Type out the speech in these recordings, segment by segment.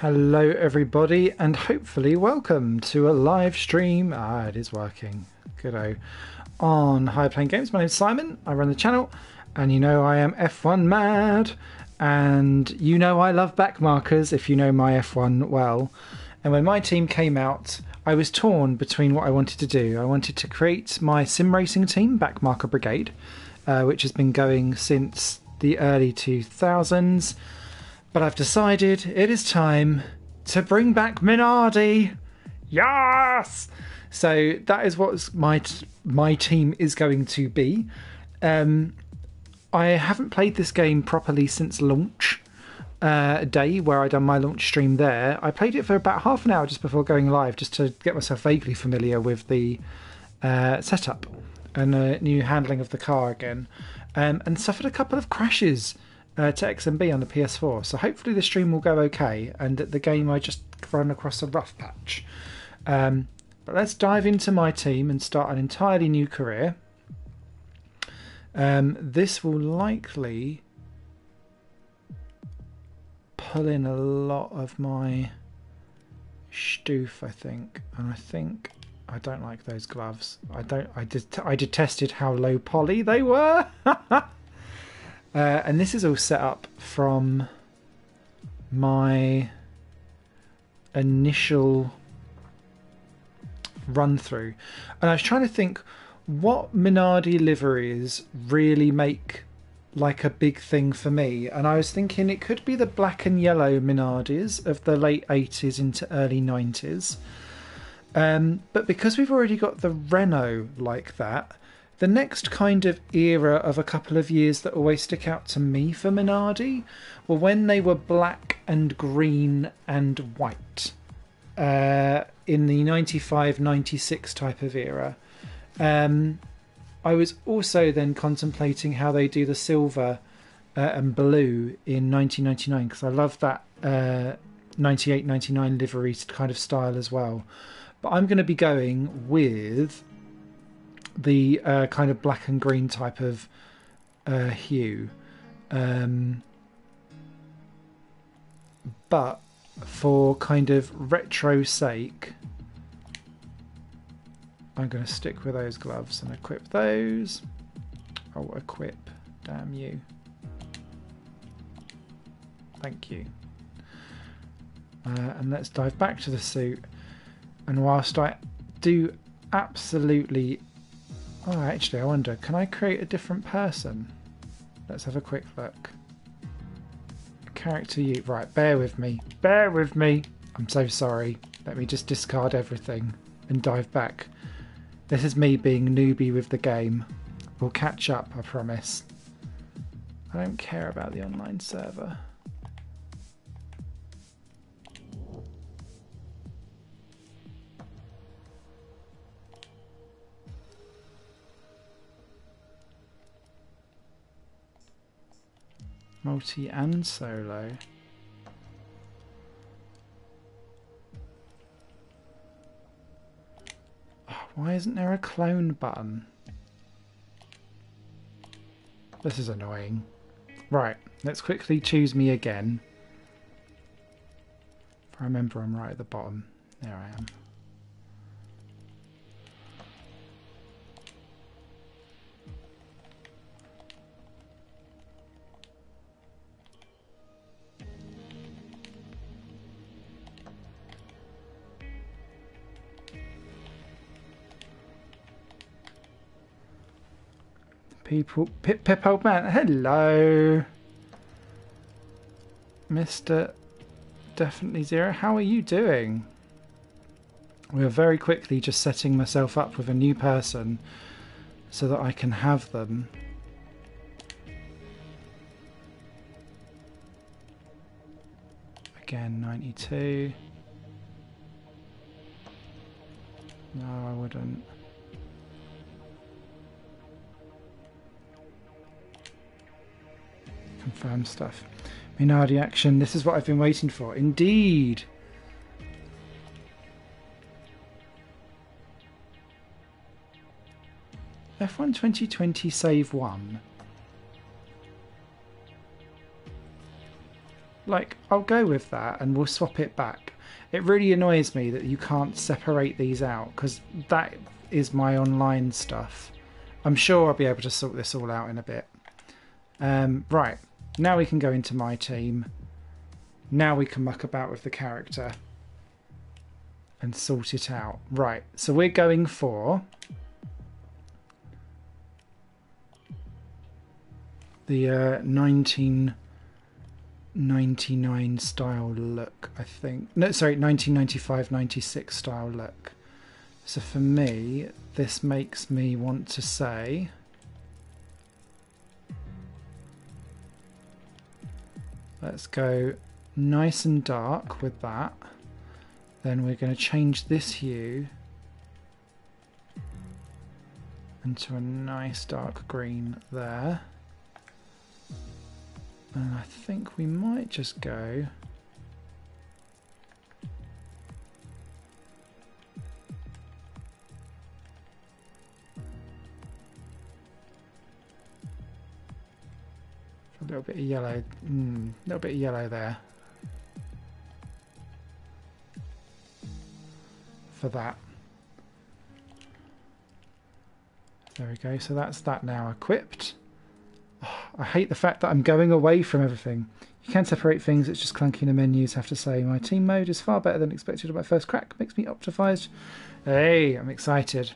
Hello everybody and hopefully welcome to a live stream. It is working. Good-o. On High Playing Games. My name's Simon. I run the channel and you know I am F1 mad and you know I love backmarkers if you know my F1 well. And when my team came out I was torn between what I wanted to do. I wanted to create my sim racing team, Backmarker Brigade, which has been going since the early 2000s. But I've decided it is time to bring back Minardi. Yes! So that is what my team is going to be. I haven't played this game properly since launch day, where I done my launch stream there. I played it for about half an hour just before going live, just to get myself vaguely familiar with the setup and new handling of the car again, and suffered a couple of crashes to XMB on the PS4, so hopefully the stream will go okay and at the game I just run across a rough patch. But let's dive into my team and start an entirely new career. This will likely pull in a lot of my stoof, I think, and I don't like those gloves. I detested how low poly they were. And this is all set up from my initial run through, and I was trying to think what Minardi liveries really make like a big thing for me, and I was thinking it could be the black and yellow Minardis of the late 80s into early 90s, but because we've already got the Renault like that, the next kind of era of a couple of years that always stick out to me for Minardi were when they were black and green and white in the 95-96 type of era. I was also then contemplating how they do the silver and blue in 1999 because I love that 98-99 livery kind of style as well. But I'm going to be going with the kind of black and green type of hue, but for kind of retro sake I'm going to stick with those gloves and equip those. Oh, equip, damn you, thank you. And let's dive back to the suit, and whilst I do absolutely actually, I wonder, can I create a different person? Let's have a quick look. Character you. Right, bear with me. Bear with me. I'm so sorry. Let me just discard everything and dive back. This is me being newbie with the game. We'll catch up, I promise. I don't care about the online server. Multi and solo. Oh, why isn't there a clone button? This is annoying. Right, let's quickly choose me again. If I remember, I'm right at the bottom. There I am. People, Pip old man, hello, Mr. Definitely Zero, how are you doing? We are very quickly just setting myself up with a new person so that I can have them. Again, 92. No, I wouldn't. Confirm stuff. Minardi action. This is what I've been waiting for. Indeed. F1 2020 save 1. Like, I'll go with that and we'll swap it back. It really annoys me that you can't separate these out, because that is my online stuff. I'm sure I'll be able to sort this all out in a bit. Right, now we can go into my team. Now we can muck about with the character and sort it out. Right, so we're going for the 1999 style look, I think. No, sorry, 1995-96 style look. So for me, this makes me want to say let's go nice and dark with that. Then we're going to change this hue into a nice dark green there. And I think we might just go a little bit of yellow, little bit of yellow there for that. There we go, so that's that now equipped. Oh, I hate the fact that I'm going away from everything. You can separate things, it's just clunky in the menus, have to say. My team mode is far better than expected on my first crack, makes me optimised. Hey, I'm excited.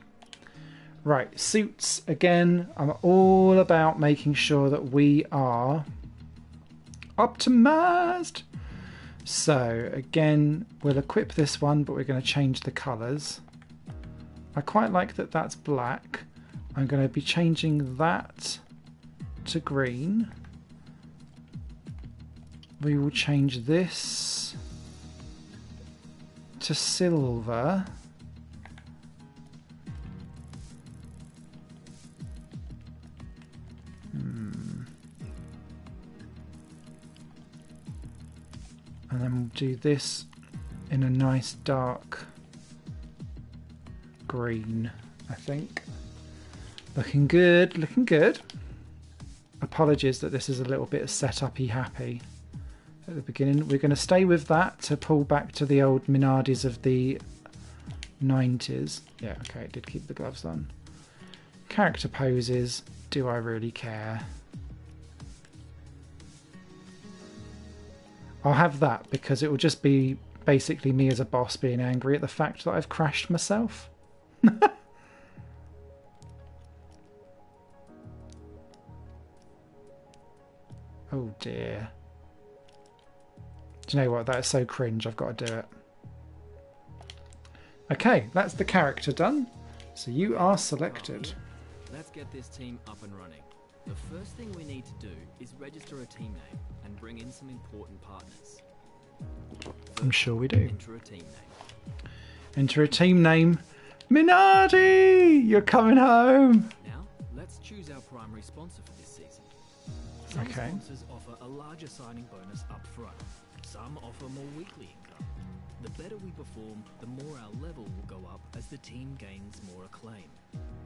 Right, suits, again, I'm all about making sure that we are optimised. So, again, we'll equip this one, but we're going to change the colours. I quite like that that's black. I'm going to be changing that to green. We will change this to silver. And then we'll do this in a nice dark green, I think. Looking good, looking good. Apologies that this is a little bit setup-y happy at the beginning. We're going to stay with that to pull back to the old Minardis of the 90s. Yeah, okay, it did keep the gloves on. Character poses, do I really care? I'll have that because it will just be basically me as a boss being angry at the fact that I've crashed myself. Oh dear. Do you know what? That is so cringe. I've got to do it. Okay, that's the character done. So you are selected. Let's get this team up and running. The first thing we need to do is register a team name and bring in some important partners. I'm sure we do. Enter a team name. Enter a team name. Minardi! You're coming home! Now, let's choose our primary sponsor for this season. Some sponsors offer a larger signing bonus up front. Some offer more weekly income. The better we perform, the more our level will go up as the team gains more acclaim.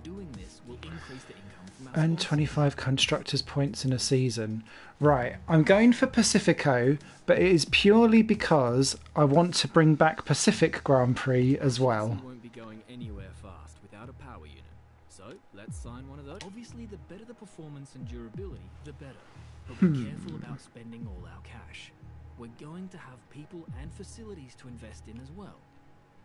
Doing this will increase the income from our Earn 25 constructors points in a season. Right, I'm going for Pacifico, but it is purely because I want to bring back Pacific Grand Prix as well. We won't be going anywhere fast without a power unit. So, let's sign one of those. Obviously, the better the performance and durability, the better. But be careful about spending all our cash. We're going to have people and facilities to invest in as well.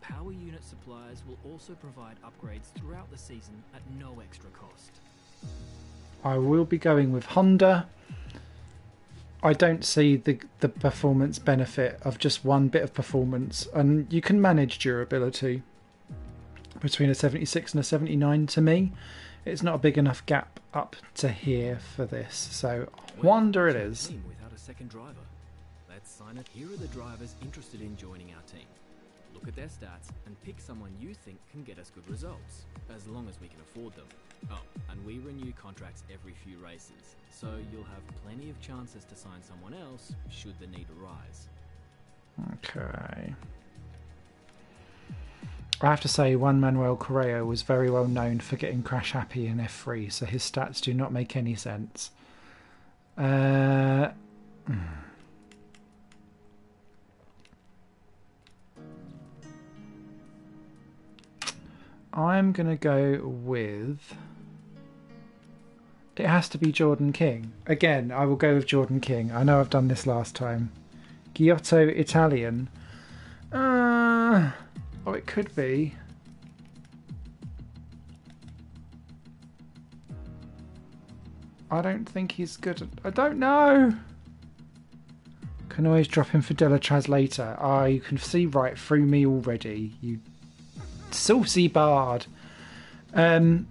Power unit suppliers will also provide upgrades throughout the season at no extra cost. I will be going with Honda. I don't see the performance benefit of just one bit of performance, and you can manage durability between a 76 and a 79. To me, it's not a big enough gap up to here for this, so Honda it is. Without a second driver. Let's sign it. Here are the drivers interested in joining our team. Look at their stats and pick someone you think can get us good results, as long as we can afford them. Oh, and we renew contracts every few races, so you'll have plenty of chances to sign someone else should the need arise. Okay. I have to say, Juan Manuel Correa was very well known for getting crash happy in F3, so his stats do not make any sense. I'm going to go with... It has to be Jordan King. Again, I will go with Jordan King. I know I've done this last time. Giotto Italian. Oh, it could be. I don't think he's good at... I don't know! Can always drop him for Della Translator. Ah, you can see right through me already. You saucy bard. I'm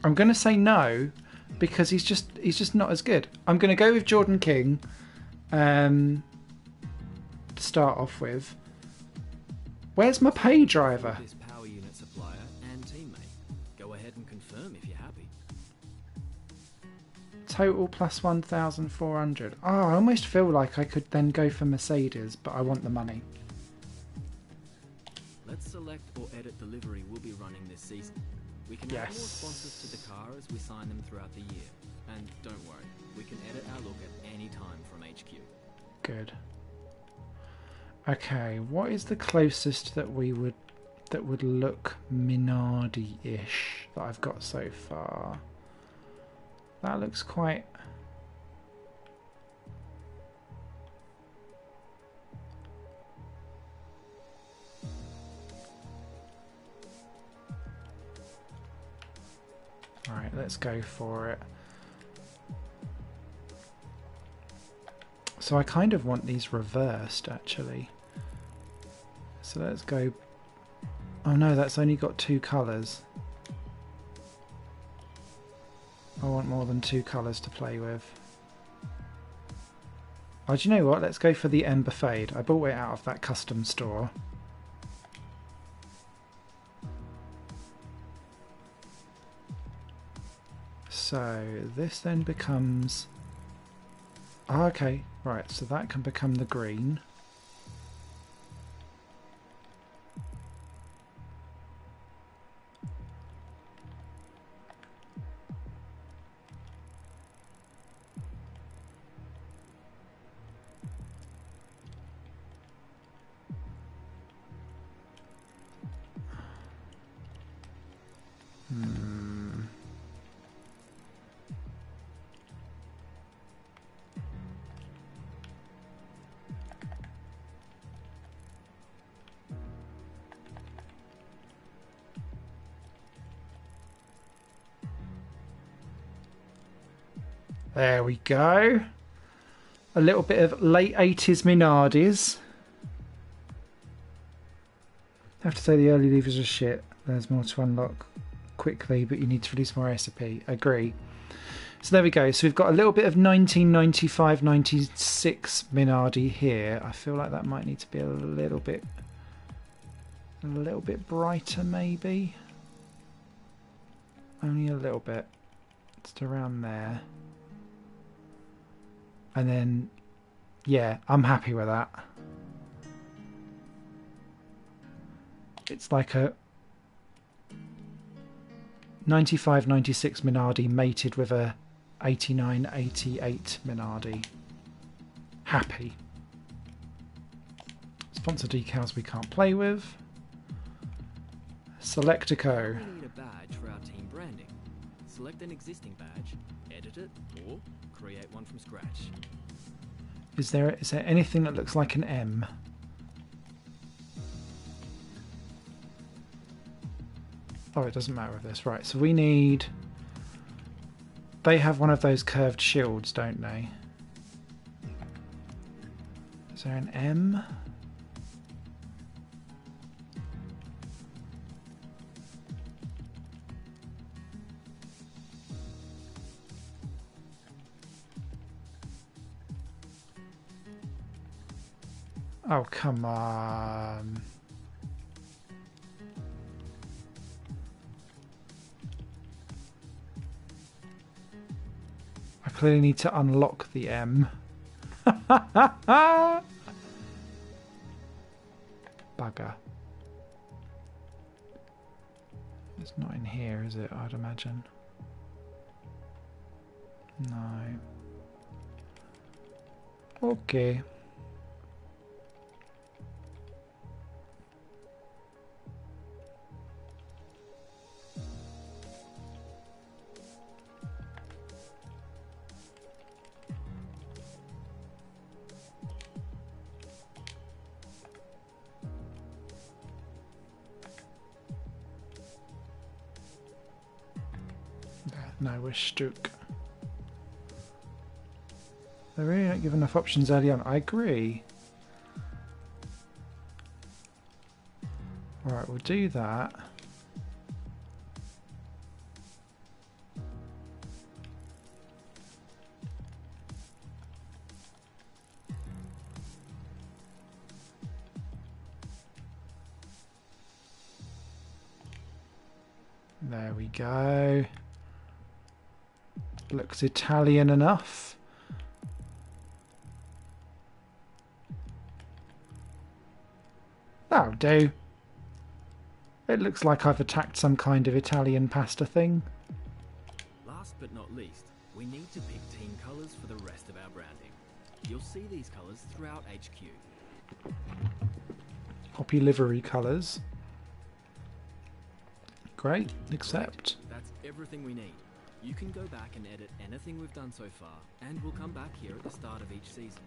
going to say no because he's just not as good. I'm going to go with Jordan King to start off with. Where's my pay driver? This power unit supplier and teammate. Go ahead and confirm if you're happy. Total plus 1,400. Oh, I almost feel like I could then go for Mercedes, but I want the money. Let's select or edit delivery we'll be running this season. We can add more sponsors to the car as we sign them throughout the year. And don't worry, we can edit our look at any time from HQ. Good. Okay, what is the closest that would look Minardi-ish that I've got so far? That looks quite... Alright, let's go for it. So I kind of want these reversed, actually. So let's go... Oh no, that's only got 2 colours. I want more than 2 colours to play with. Oh, do you know what? Let's go for the Ember Fade. I bought it out of that custom store. So this then becomes... Oh, okay, right, so that can become the green. There we go. A little bit of late 80s Minardis. I have to say the early leavers are shit. There's more to unlock quickly, but you need to release more SAP. Agree. So there we go. So we've got a little bit of 1995-96 Minardi here. I feel like that might need to be a little bit brighter, maybe. Only a little bit. Just around there. And then, yeah, I'm happy with that. It's like a 95-96 Minardi mated with a 89-88 Minardi. Happy. Sponsor decals we can't play with. Selectico. We need a badge for our team branding. Select an existing badge, edit it, or create one from scratch. Is there anything that looks like an M? Oh, it doesn't matter with this. Right, so we need... They have one of those curved shields, don't they? Is there an M? Oh, come on. I clearly need to unlock the M. Bugger. It's not in here, is it? I'd imagine. No. Okay. No, we're stuck. They really don't give enough options early on. I agree. Alright, we'll do that. There we go. Looks Italian enough. That'll do. It looks like I've attacked some kind of Italian pasta thing. Last but not least, we need to pick team colours for the rest of our branding. You'll see these colours throughout HQ. Poppy livery colours. Great, accept. That's everything we need. You can go back and edit anything we've done so far, and we'll come back here at the start of each season.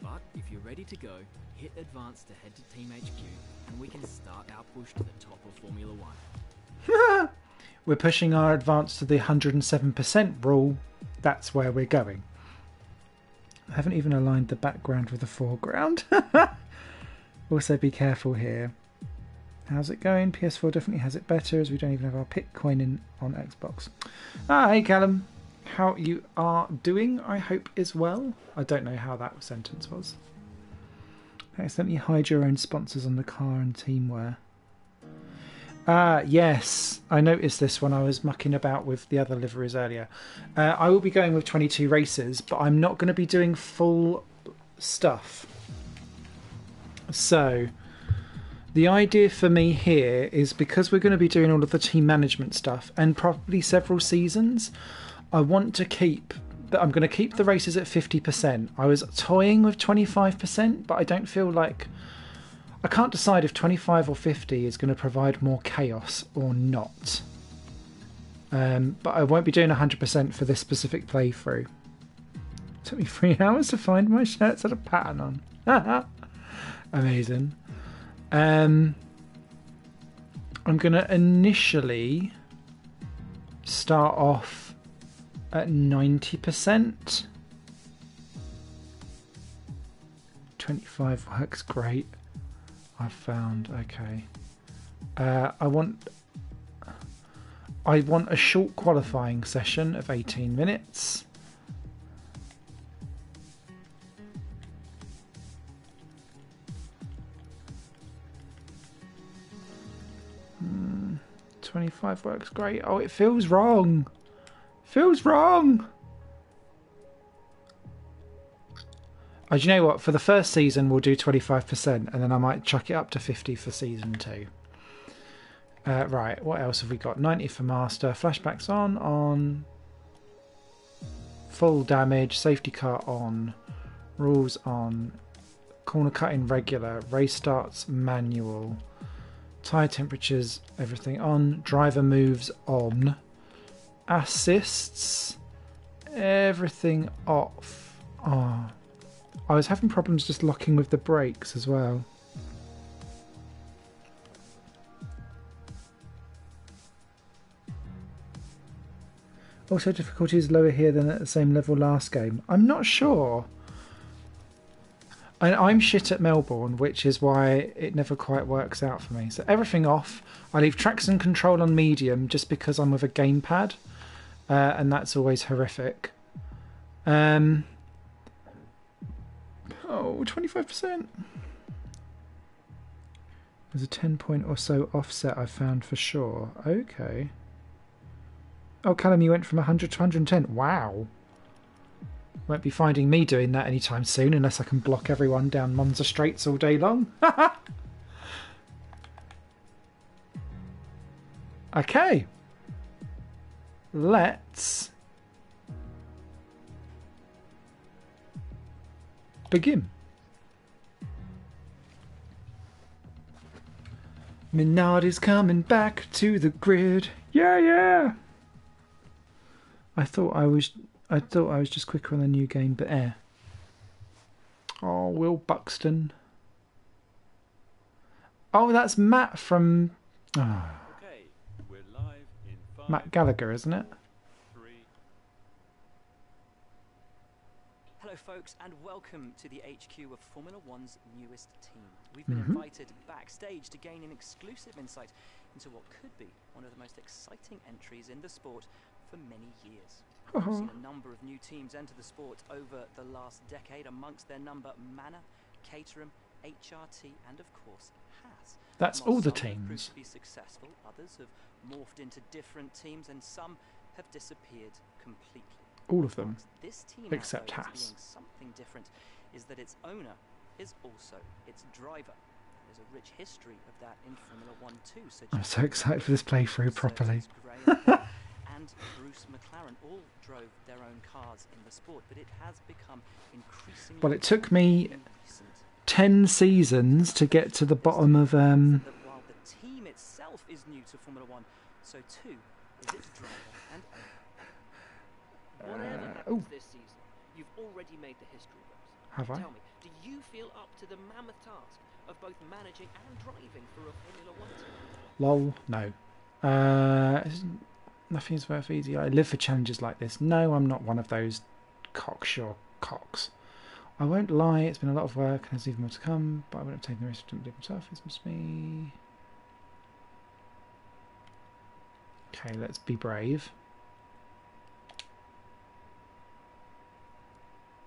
But if you're ready to go, hit advance to head to Team HQ, and we can start our push to the top of Formula 1. We're pushing our advance to the 107% rule. That's where we're going. I haven't even aligned the background with the foreground. Also be careful here. How's it going? PS4 definitely has it better, as we don't even have our pick coin in on Xbox. Hey Callum, how you are doing? I hope is well. I don't know how that sentence was. Accidentally hide your own sponsors on the car and teamwear. Yes, I noticed this when I was mucking about with the other liveries earlier. I will be going with 22 races, but I'm not going to be doing full stuff. So the idea for me here is, because we're going to be doing all of the team management stuff and probably several seasons, I want to keep... I'm going to keep the races at 50%. I was toying with 25%, but I don't feel like... I can't decide if 25 or 50 is going to provide more chaos or not. But I won't be doing 100% for this specific playthrough. It took me 3 hours to find my shirts had a pattern on. Amazing. I'm going to initially start off at 90%. 25 works great. I've found, okay. I want a short qualifying session of 18 minutes. 25 works great. Oh, it feels wrong. Feels wrong. Oh, do you know what? For the first season, we'll do 25%, and then I might chuck it up to 50 for season 2. Right, what else have we got? 90 for master. Flashbacks on. Full damage. Safety car on. Rules on. Corner cutting regular. Race starts manual. Tyre temperatures, everything on. Driver moves on. Assists, everything off. Oh, I was having problems just locking with the brakes as well. Also, difficulty is lower here than at the same level last game. I'm not sure. I'm shit at Melbourne, which is why it never quite works out for me. So everything off. I leave traction control on medium just because I'm with a gamepad, and that's always horrific. Oh, 25%. There's a 10-point or so offset I found for sure. Okay. Oh, Callum, you went from 100 to 110. Wow. Won't be finding me doing that anytime soon unless I can block everyone down Monza straights all day long. Okay. Let's begin. Minardi's coming back to the grid. Yeah, yeah. I thought I was just quicker on the new game, but Oh, Will Buxton. Oh, that's Matt from... Oh. Okay, we're live in 5, Matt Gallagher, isn't it? 3, Hello folks, and welcome to the HQ of Formula One's newest team. We've been invited backstage to gain an exclusive insight into what could be one of the most exciting entries in the sport for many years. We've seen a number of new teams enter the sport over the last decade, amongst their number Manor, Caterham, HRT, and of course Haas. That's While all the some have proved teams. to be successful, others have morphed into different teams, and some have disappeared completely. All of them, This team, except however, Haas. being something different is that its owner is also its driver. There's a rich history of that in Formula 1 too. I'm so excited for this playthrough properly. And Bruce McLaren all drove their own cars in the sport, but it has become increasingly... Well, it took me recent. 10 seasons to get to the bottom of... That while the team itself is new to Formula 1, so too is its driver and owner. Whatever happens this season, you've already made the history books. Have I? Tell me, do you feel up to the mammoth task of both managing and driving for a Formula 1 team? Lol, no. Nothing is worth easy. I live for challenges like this. No, I'm not one of those cocksure cocks. I won't lie, it's been a lot of work and there's even more to come, but I wouldn't have taken the risk to do it myself. It's just me. Okay, let's be brave.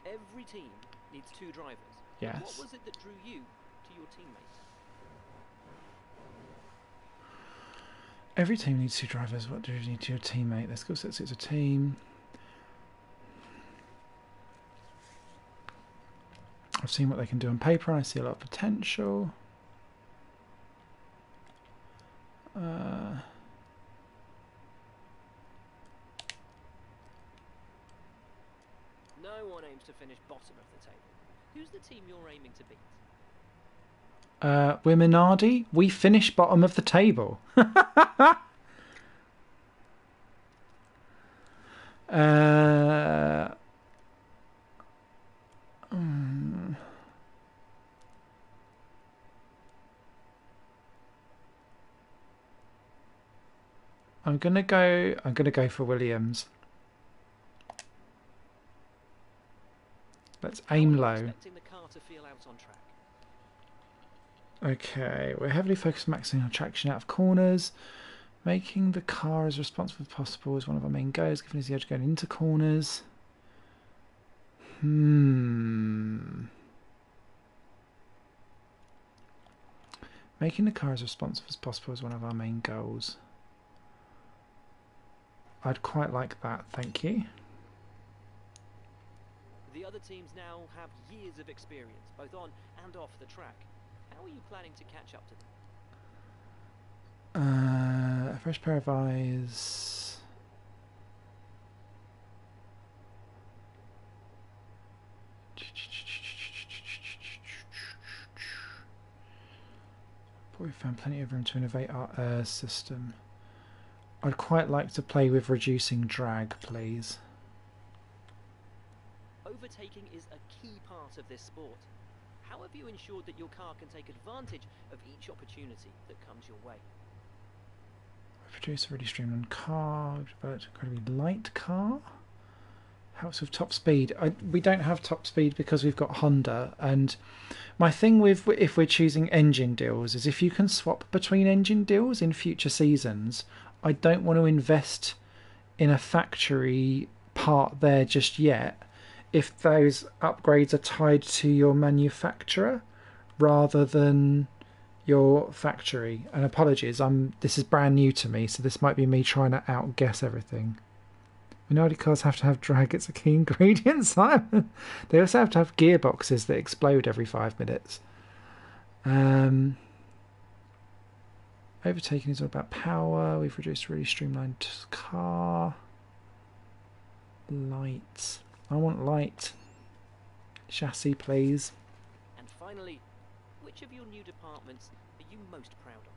Every team needs two drivers. Yes. What was it that drew you to your teammates? Every team needs two drivers. What do you need to your teammate? Their skill set suits a team. I've seen what they can do on paper and I see a lot of potential. No one aims to finish bottom of the table. Who's the team you're aiming to beat? We're Minardi. We finish bottom of the table. I'm gonna go for Williams. Let's aim low. Expecting the car to feel out on track. Okay, we're heavily focused on maximizing our traction out of corners. Making the car as responsive as possible is one of our main goals, giving us the edge going into corners. Making the car as responsive as possible is one of our main goals. I'd quite like that, thank you. The other teams now have years of experience, both on and off the track. How are you planning to catch up to them? A fresh pair of eyes. But we've found plenty of room to innovate our air system. I'd quite like to play with reducing drag, please. Overtaking is a key part of this sport. How have you ensured that your car can take advantage of each opportunity that comes your way? We've produced a really streamlined car. We've developed an incredibly light car. Helps with top speed. We don't have top speed because we've got Honda. And my thing with if we're choosing engine deals is if you can swap between engine deals in future seasons, I don't want to invest in a factory part there just yet if those upgrades are tied to your manufacturer rather than your factory. And apologies, this is brand new to me, so this might be me trying to outguess everything. Minardi cars have to have drag, it's a key ingredient, Simon. They also have to have gearboxes that explode every 5 minutes. Overtaking is all about power. We've reduced a really streamlined car. Light. I want light. Chassis, please. And finally, which of your new departments are you most proud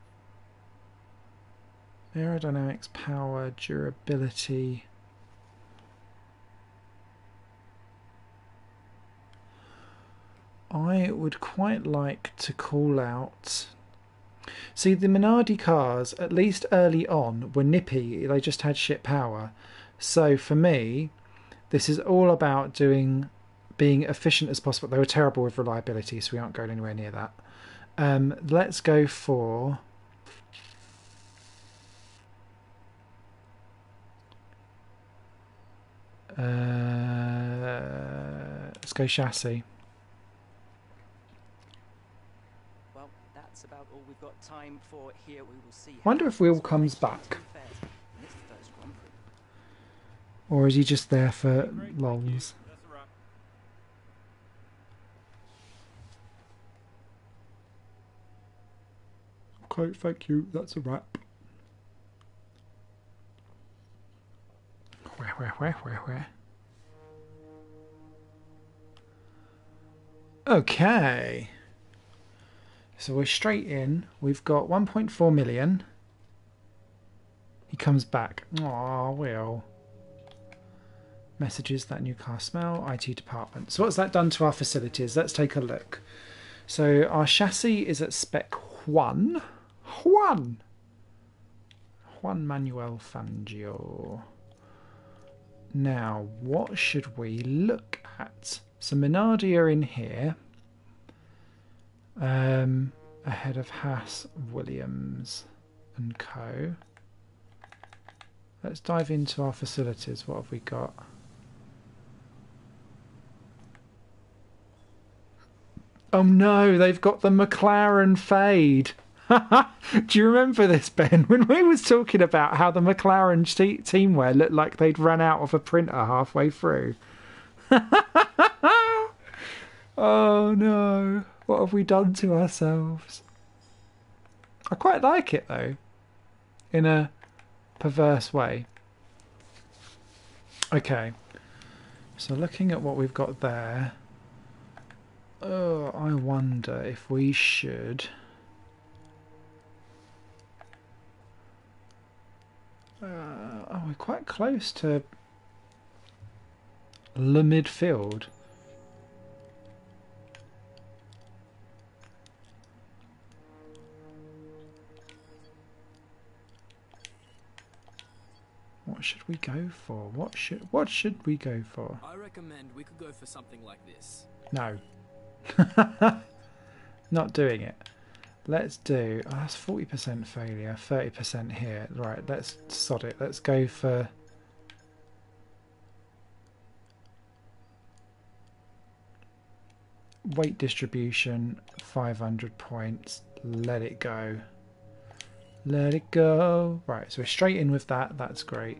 of? Aerodynamics, power, durability. I would quite like to call out... See, the Minardi cars, at least early on, were nippy. They just had shit power. So for me, this is all about doing being efficient as possible. They were terrible with reliability, so we aren't going anywhere near that. Let's go for... let's go chassis. Well, that's about all we've got time for here. We will see. Wonder if Will comes back. Or is he just there for lols? Okay, thank you. That's a wrap. Where? Okay. So we're straight in. We've got 1.4 million. He comes back. Aw, Will. Messages, that new car smell, IT department. So what's that done to our facilities? Let's take a look. So our chassis is at spec 1. Juan Manuel Fangio. Now, what should we look at? So Minardi are in here. Ahead of Haas, Williams and co. Let's dive into our facilities. What have we got? Oh no, they've got the McLaren fade. Do you remember this, Ben? When we was talking about how the McLaren teamwear looked like they'd run out of a printer halfway through. Oh no, what have we done to ourselves? I quite like it though, in a perverse way. Okay, so looking at what we've got there, oh, I wonder if we should... oh, we're quite close to the midfield. What should we go for? What should we go for? I recommend we could go for something like this. No. Not doing it. Let's do... oh, that's 40% failure, 30% here. Right, let's sod it. Let's go for... weight distribution, 500 points. Let it go. Let it go. Right, so we're straight in with that. That's great.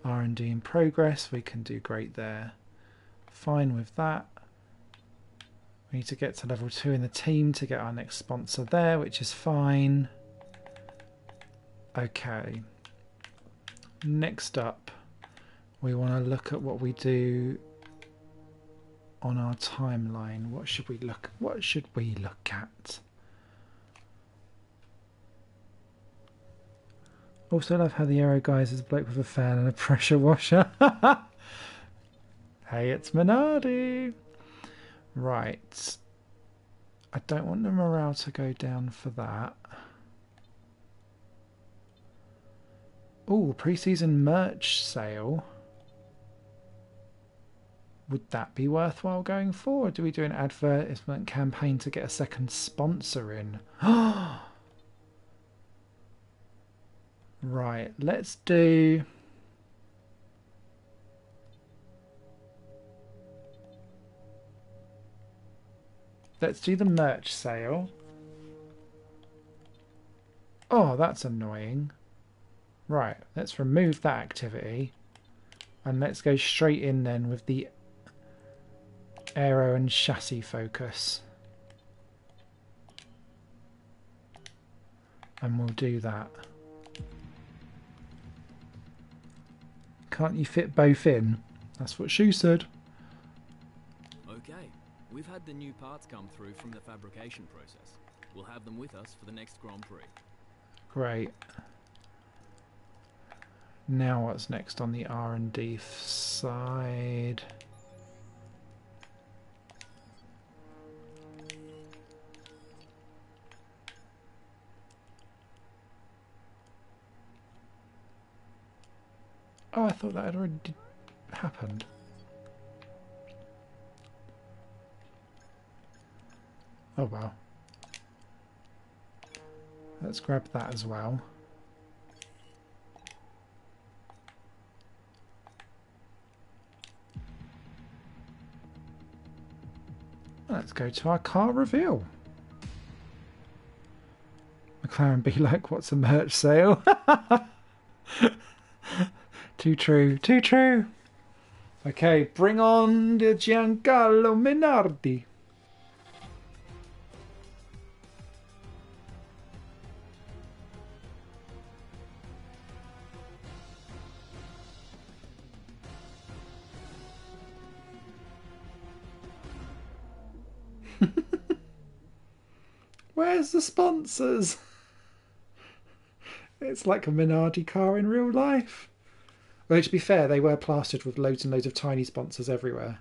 R&D in progress. We can do great there. Fine with that. We need to get to level 2 in the team to get our next sponsor there, which is fine. Okay. Next up, we want to look at what we do on our timeline. What should we look at? Also love how the aero guys is a bloke with a fan and a pressure washer. Hey, it's Minardi. Right. I don't want the morale to go down for that. Oh, pre-season merch sale. Would that be worthwhile going forward? Do we do an advertisement campaign to get a second sponsor in? Right, let's do... let's do the merch sale. Oh, that's annoying. Right, let's remove that activity. And let's go straight in then with the aero and chassis focus. And we'll do that. Can't you fit both in? That's what she said. Okay, we've had the new parts come through from the fabrication process. We'll have them with us for the next Grand Prix. Great. Now what's next on the R&D side? Oh, I thought that had already happened. Oh well. Let's grab that as well. Let's go to our car reveal. McLaren be like, what's a merch sale? Too true, too true. Okay, bring on the Giancarlo Minardi. Where's the sponsors? It's like a Minardi car in real life. Well, to be fair, they were plastered with loads and loads of tiny sponsors everywhere.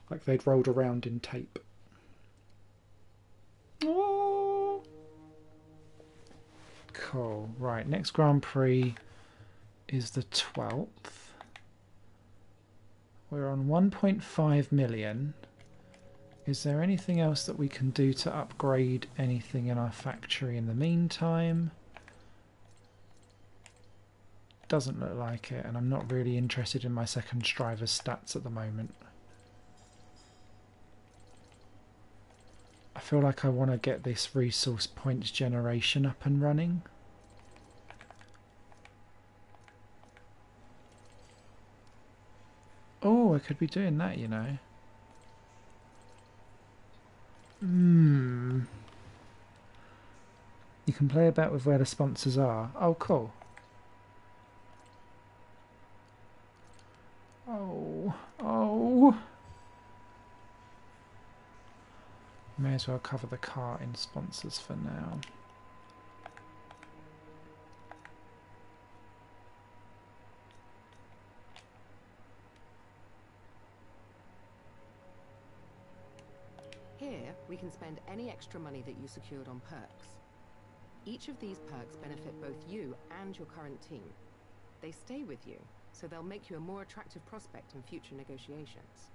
Like they'd rolled around in tape. Oh. Cool. Right, next Grand Prix is the 12th. We're on 1.5 million. Is there anything else that we can do to upgrade anything in our factory in the meantime? Doesn't look like it, and I'm not really interested in my second driver's stats at the moment. I feel like I want to get this resource points generation up and running. Oh, I could be doing that, you know. You can play about with where the sponsors are. Oh, cool. Oh. May as well cover the car in sponsors for now. Here, we can spend any extra money that you secured on perks. Each of these perks benefit both you and your current team. They stay with you, so they'll make you a more attractive prospect in future negotiations.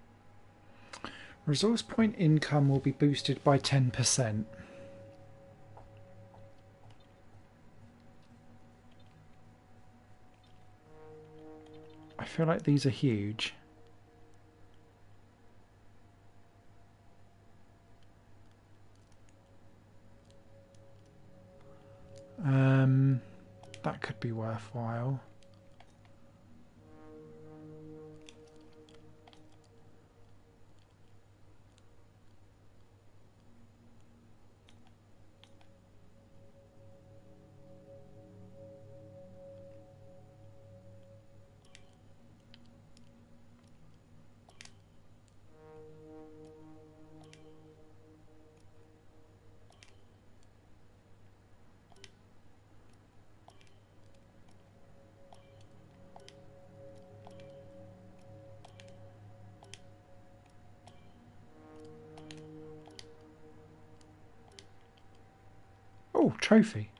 Resource point income will be boosted by 10%. I feel like these are huge. That could be worthwhile. Oh, trophy.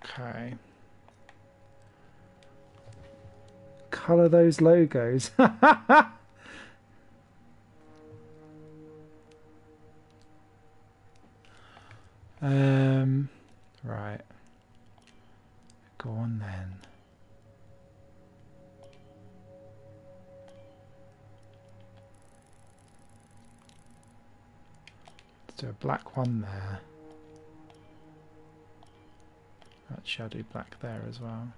Okay. Colour those logos. Right. Go on then. Let's do a black one there. Actually, I'll do black there as well.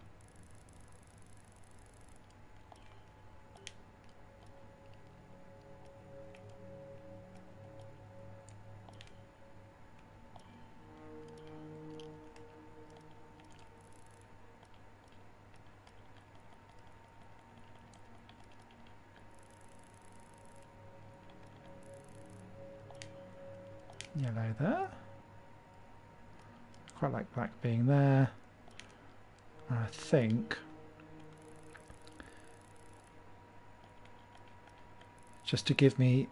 Yellow there. Quite like black being there. I think just to give me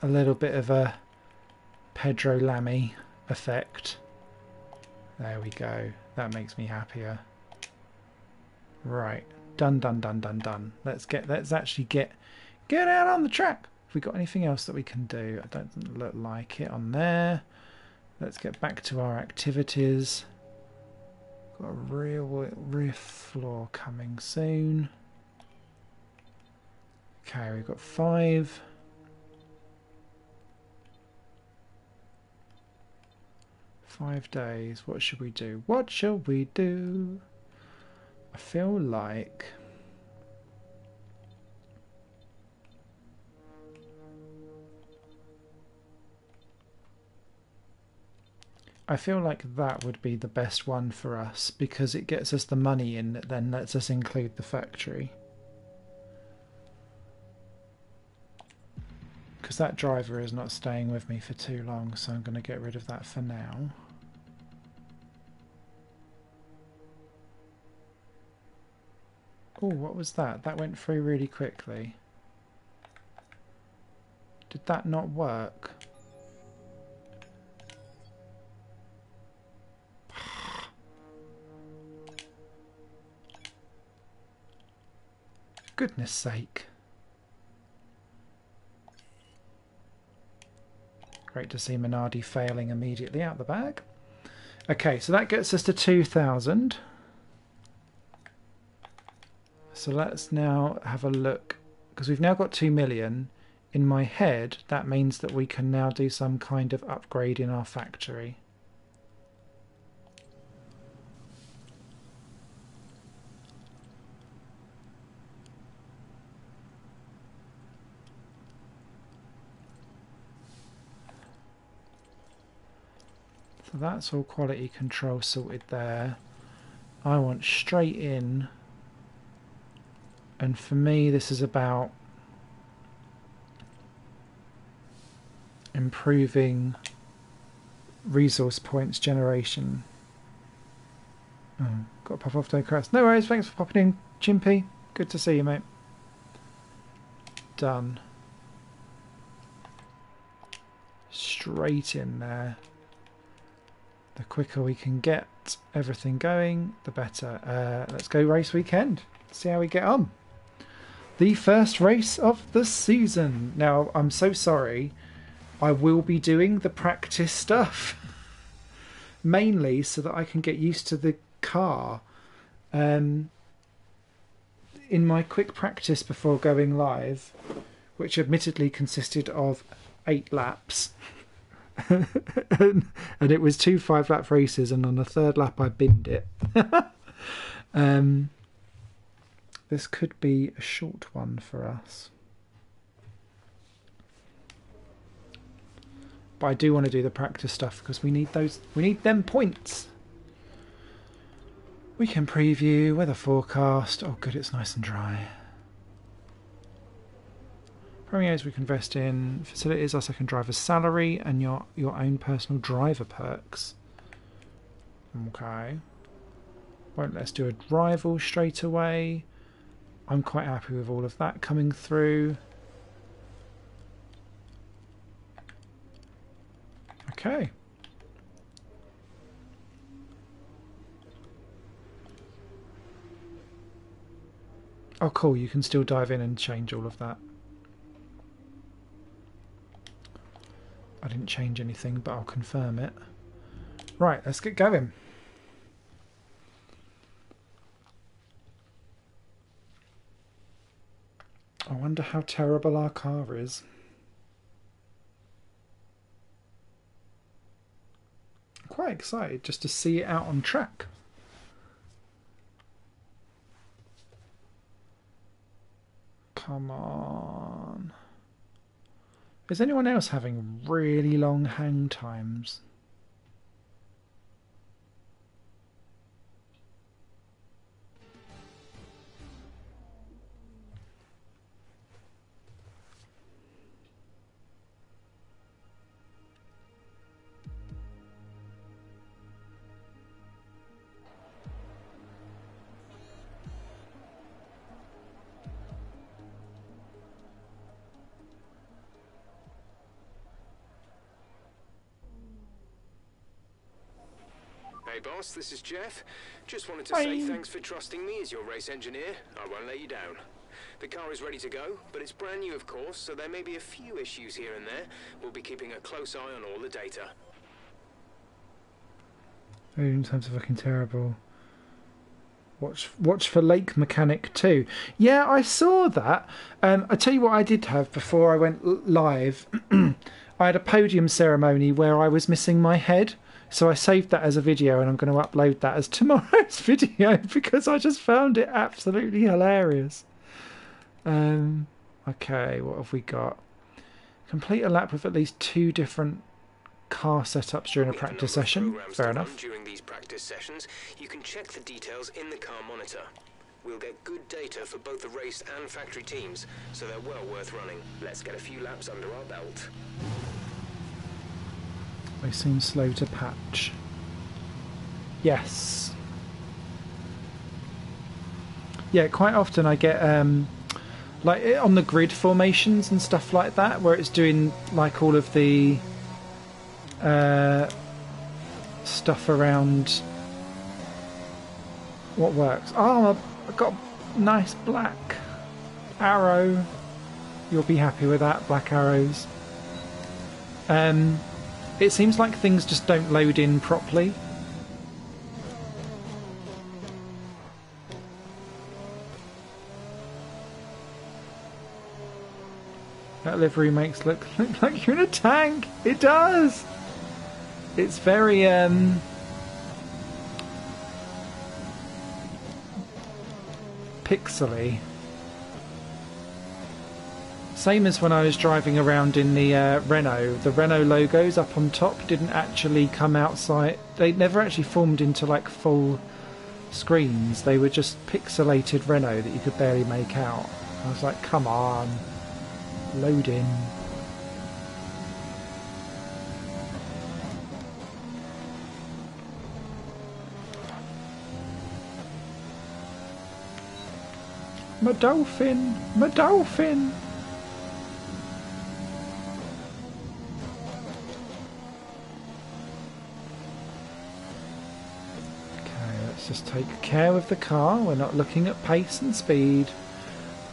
a little bit of a Pedro Lamy effect. There we go. That makes me happier. Right. Done, done, done, done, done. Let's actually get out on the track. Have we got anything else that we can do? I don't look like it on there. Let's get back to our activities. Got a real riff floor coming soon. Okay, we've got 5. Five days. What should we do? What shall we do? I feel like that would be the best one for us because it gets us the money in that then lets us include the factory. Because that driver is not staying with me for too long, so I'm going to get rid of that for now. Oh, what was that? That went through really quickly. Did that not work? Goodness sake. Great to see Minardi failing immediately out the bag. Okay, so that gets us to 2,000. So let's now have a look, because we've now got 2 million. In my head, that means that we can now do some kind of upgrade in our factory. So that's all quality control sorted there. I want straight in. And for me, this is about improving resource points generation. Oh, got to pop off to Crest. No worries, thanks for popping in, Chimpy. Good to see you, mate. Done. Straight in there. The quicker we can get everything going, the better. Let's go race weekend. See how we get on. The first race of the season. Now, I'm so sorry. I will be doing the practice stuff. Mainly so that I can get used to the car. In my quick practice before going live, which admittedly consisted of 8 laps. and it was 2 5-lap races, and on the 3rd lap I binned it. This could be a short one for us. But I do want to do the practice stuff because we need them points. We can preview weather forecast. Oh good, it's nice and dry. Premiers we can invest in facilities, our second driver's salary, and your own personal driver perks. Okay. Won't let us do a rival straight away. I'm quite happy with all of that coming through. Okay. Oh cool, you can still dive in and change all of that. I didn't change anything, but I'll confirm it. Right, let's get going. I wonder how terrible our car is. I'm quite excited just to see it out on track. Come on. Is anyone else having really long hang times? boss. This is Jeff. Just wanted to Hi. say thanks for trusting me as your race engineer. I won't let you down. The car is ready to go, but it's brand new, of course, so there may be a few issues here and there. We'll be keeping a close eye on all the data. Oh, sounds fucking terrible. Watch for Lake Mechanic 2. Yeah, I saw that. I tell you what I did have before I went live. I had a podium ceremony where I was missing my head. So I saved that as a video and I'm going to upload that as tomorrow's video because I just found it absolutely hilarious. Okay, what have we got? Complete a lap with at least 2 different car setups during a practice session. Fair enough. During these practice sessions, you can check the details in the car monitor. We'll get good data for both the race and factory teams, so they're well worth running. Let's get a few laps under our belt. They seem slow to patch. Yes. Yeah, quite often I get like on the grid formations and stuff like that, where it's doing like all of the stuff around what works. Oh, I've got a nice black arrow. You'll be happy with that, black arrows. It seems like things just don't load in properly. That livery makes look like you're in a tank. It does. It's very pixely. Same as when I was driving around in the Renault. The Renault logos up on top didn't actually come outside. They never actually formed into like full screens. They were just pixelated Renault that you could barely make out. I was like, come on. Load in. My dolphin! My dolphin! Okay, let's just take care of the car. We're not looking at pace and speed.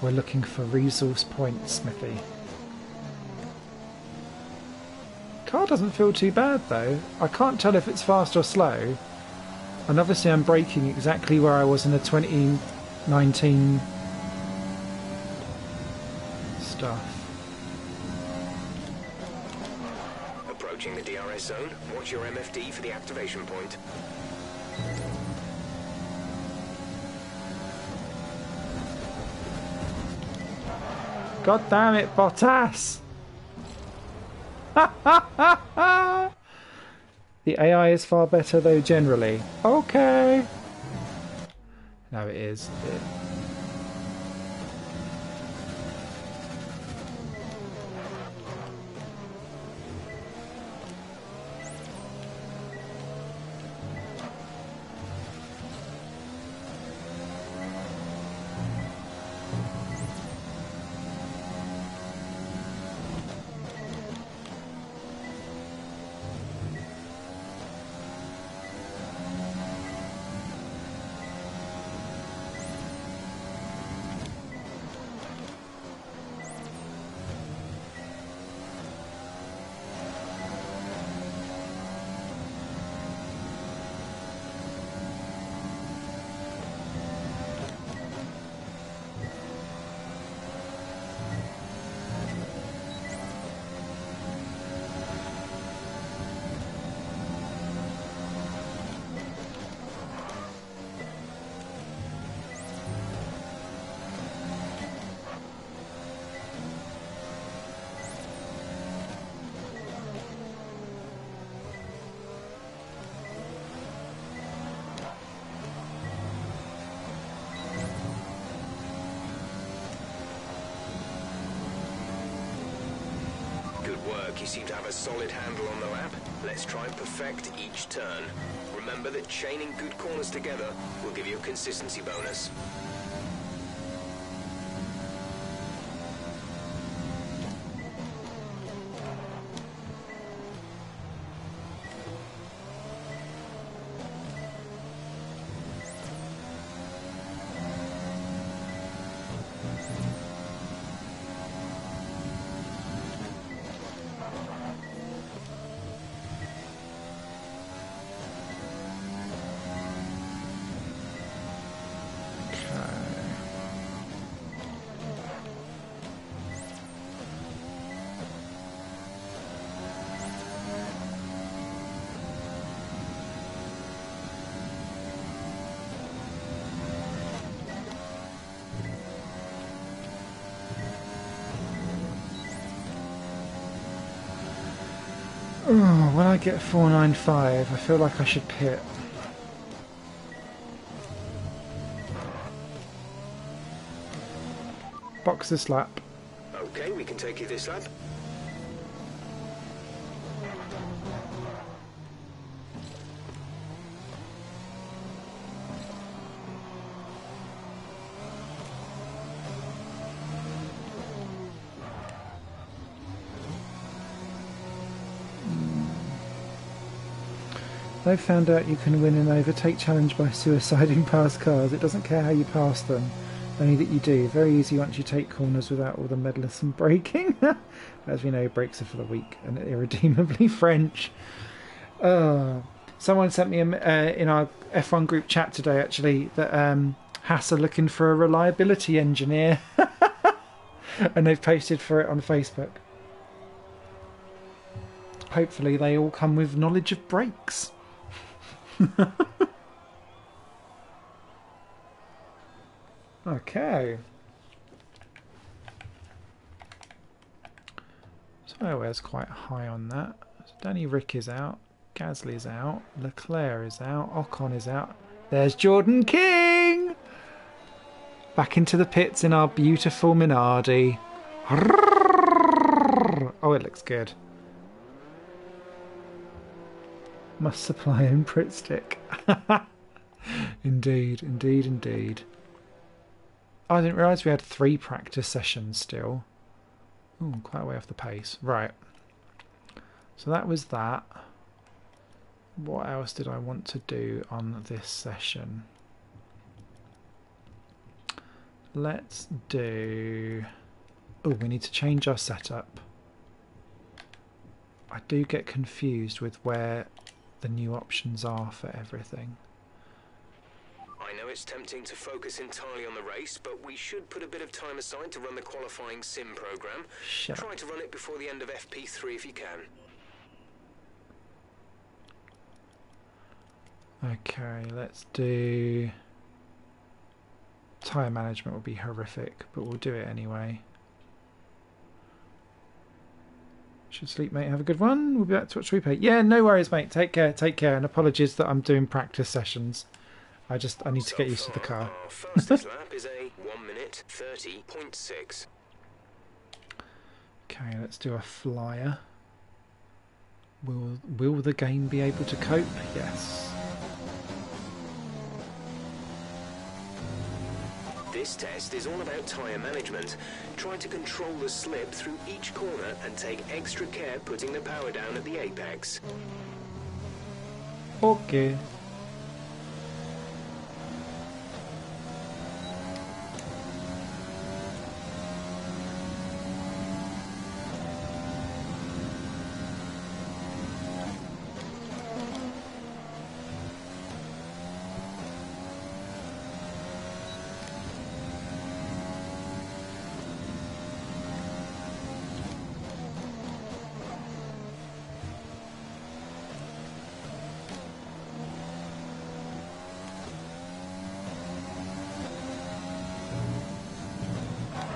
We're looking for resource points, Smithy. Car doesn't feel too bad though. I can't tell if it's fast or slow. And obviously I'm braking exactly where I was in the 2019 stuff. Approaching the DRS zone, watch your MFD for the activation point. God damn it, Bottas! The AI is far better though generally. Okay. No, it is. You seem to have a solid handle on the lap. Let's try and perfect each turn. Remember that chaining good corners together will give you a consistency bonus. Oh, when I get 495, I feel like I should pit. Boxer slap. Okay, we can take you this lap. They've found out you can win an overtake challenge by suiciding past cars. It doesn't care how you pass them, only that you do. Very easy once you take corners without all the meddlesome braking. As we know, brakes are for the weak and irredeemably French. Someone sent me in our F1 group chat today, actually, that Haas are looking for a reliability engineer. And they've posted for it on Facebook. Hopefully they all come with knowledge of brakes. Okay. Tyrewell's quite high on that. So Danny Rick is out. Gasly is out. Leclerc is out. Ocon is out. There's Jordan King! Back into the pits in our beautiful Minardi. Oh, it looks good. Must supply input stick. Indeed, indeed, indeed. Oh, I didn't realise we had 3 practice sessions still. Oh, quite a way off the pace. Right. So that was that. What else did I want to do on this session? Let's do... Oh, we need to change our setup. I do get confused with where the new options are for everything. I know it's tempting to focus entirely on the race, but we should put a bit of time aside to run the qualifying sim program. Try to run it before the end of FP3 if you can. Okay, let's do... Tyre management will be horrific, but we'll do it anyway. Should sleep, mate. Have a good one. We'll be back to watch replay. Yeah, no worries, mate. Take care, and apologies that I'm doing practice sessions. I need to get used to the car. Our fastest lap is a 1:30.6. Okay, let's do a flyer. Will the game be able to cope? Yes. This test is all about tyre management. Try to control the slip through each corner and take extra care putting the power down at the apex. Okay.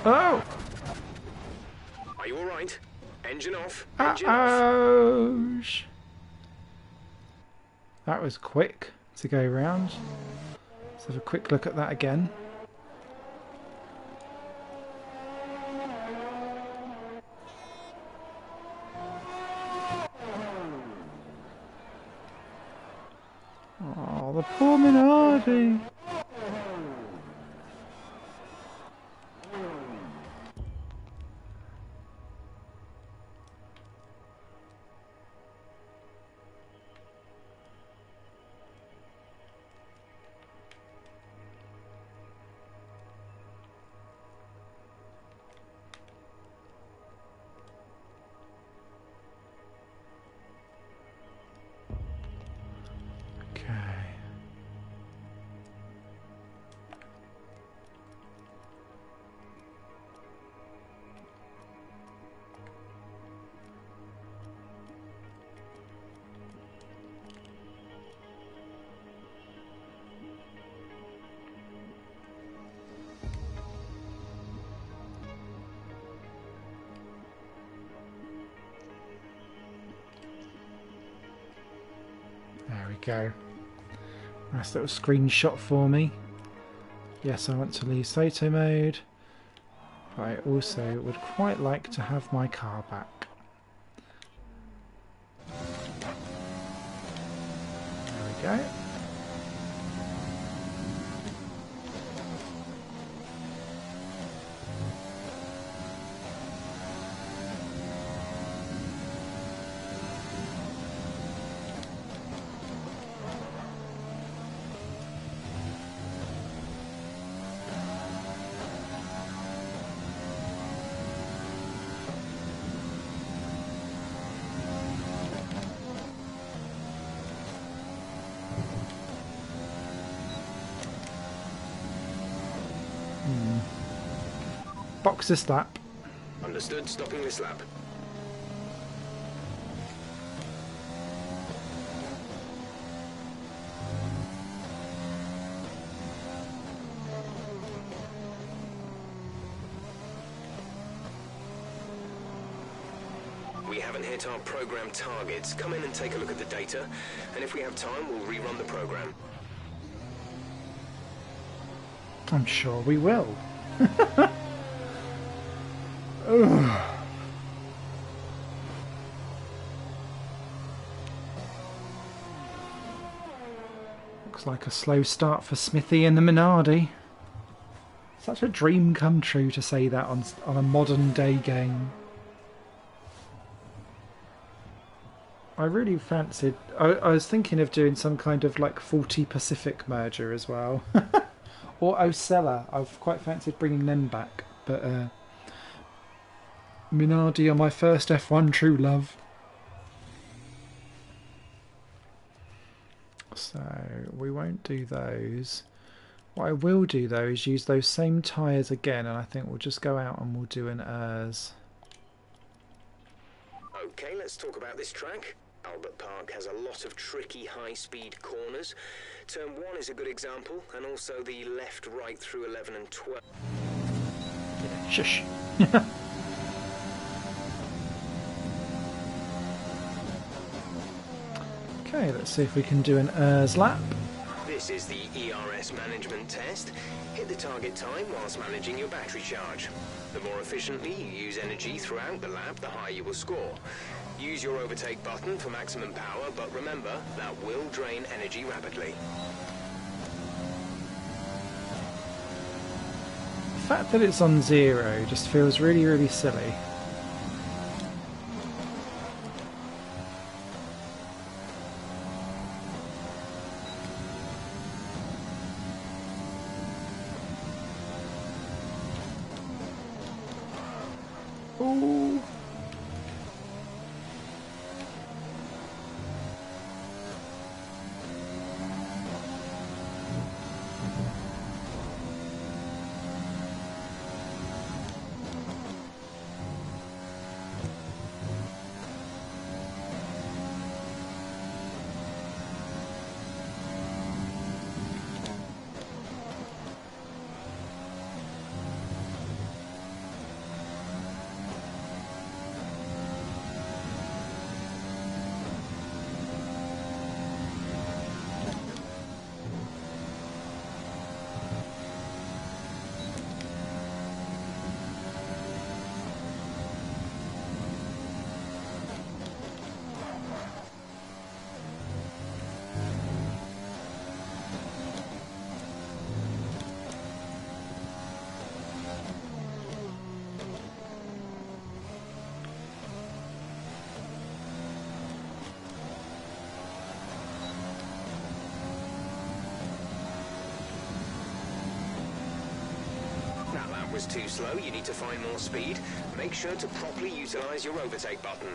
Oh! Are you alright? Engine off. Engine off. Ouch! That was quick to go round. Let's have a quick look at that again. Oh, the poor Minardi! go. Nice little screenshot for me. Yes, I want to leave photo mode. But I also would quite like to have my car back. There we go. Box this lap. Understood, stopping this lap. We haven't hit our program targets. Come in and take a look at the data, and if we have time, we'll rerun the program. I'm sure we will. Ugh. Looks like a slow start for Smithy and the Minardi. Such a dream come true to say that on a modern day game. I really fancied... I was thinking of doing some kind of like 40 Pacific merger as well. Or Ocella. I've quite fancied bringing them back. But Minardi are my first F1 true love. So we won't do those. What I will do though is use those same tyres again, and I think we'll just go out and we'll do an ERS. Okay, let's talk about this track. Albert Park has a lot of tricky high-speed corners. Turn 1 is a good example, and also the left-right through 11 and 12. Shush. Okay, let's see if we can do an ERS lap. This is the ERS management test. Hit the target time whilst managing your battery charge. The more efficiently you use energy throughout the lap, the higher you will score. Use your overtake button for maximum power, but remember, that will drain energy rapidly. The fact that it's on 0 just feels really, really silly. Ooh. Was too slow, you need to find more speed. Make sure to properly utilize your overtake button.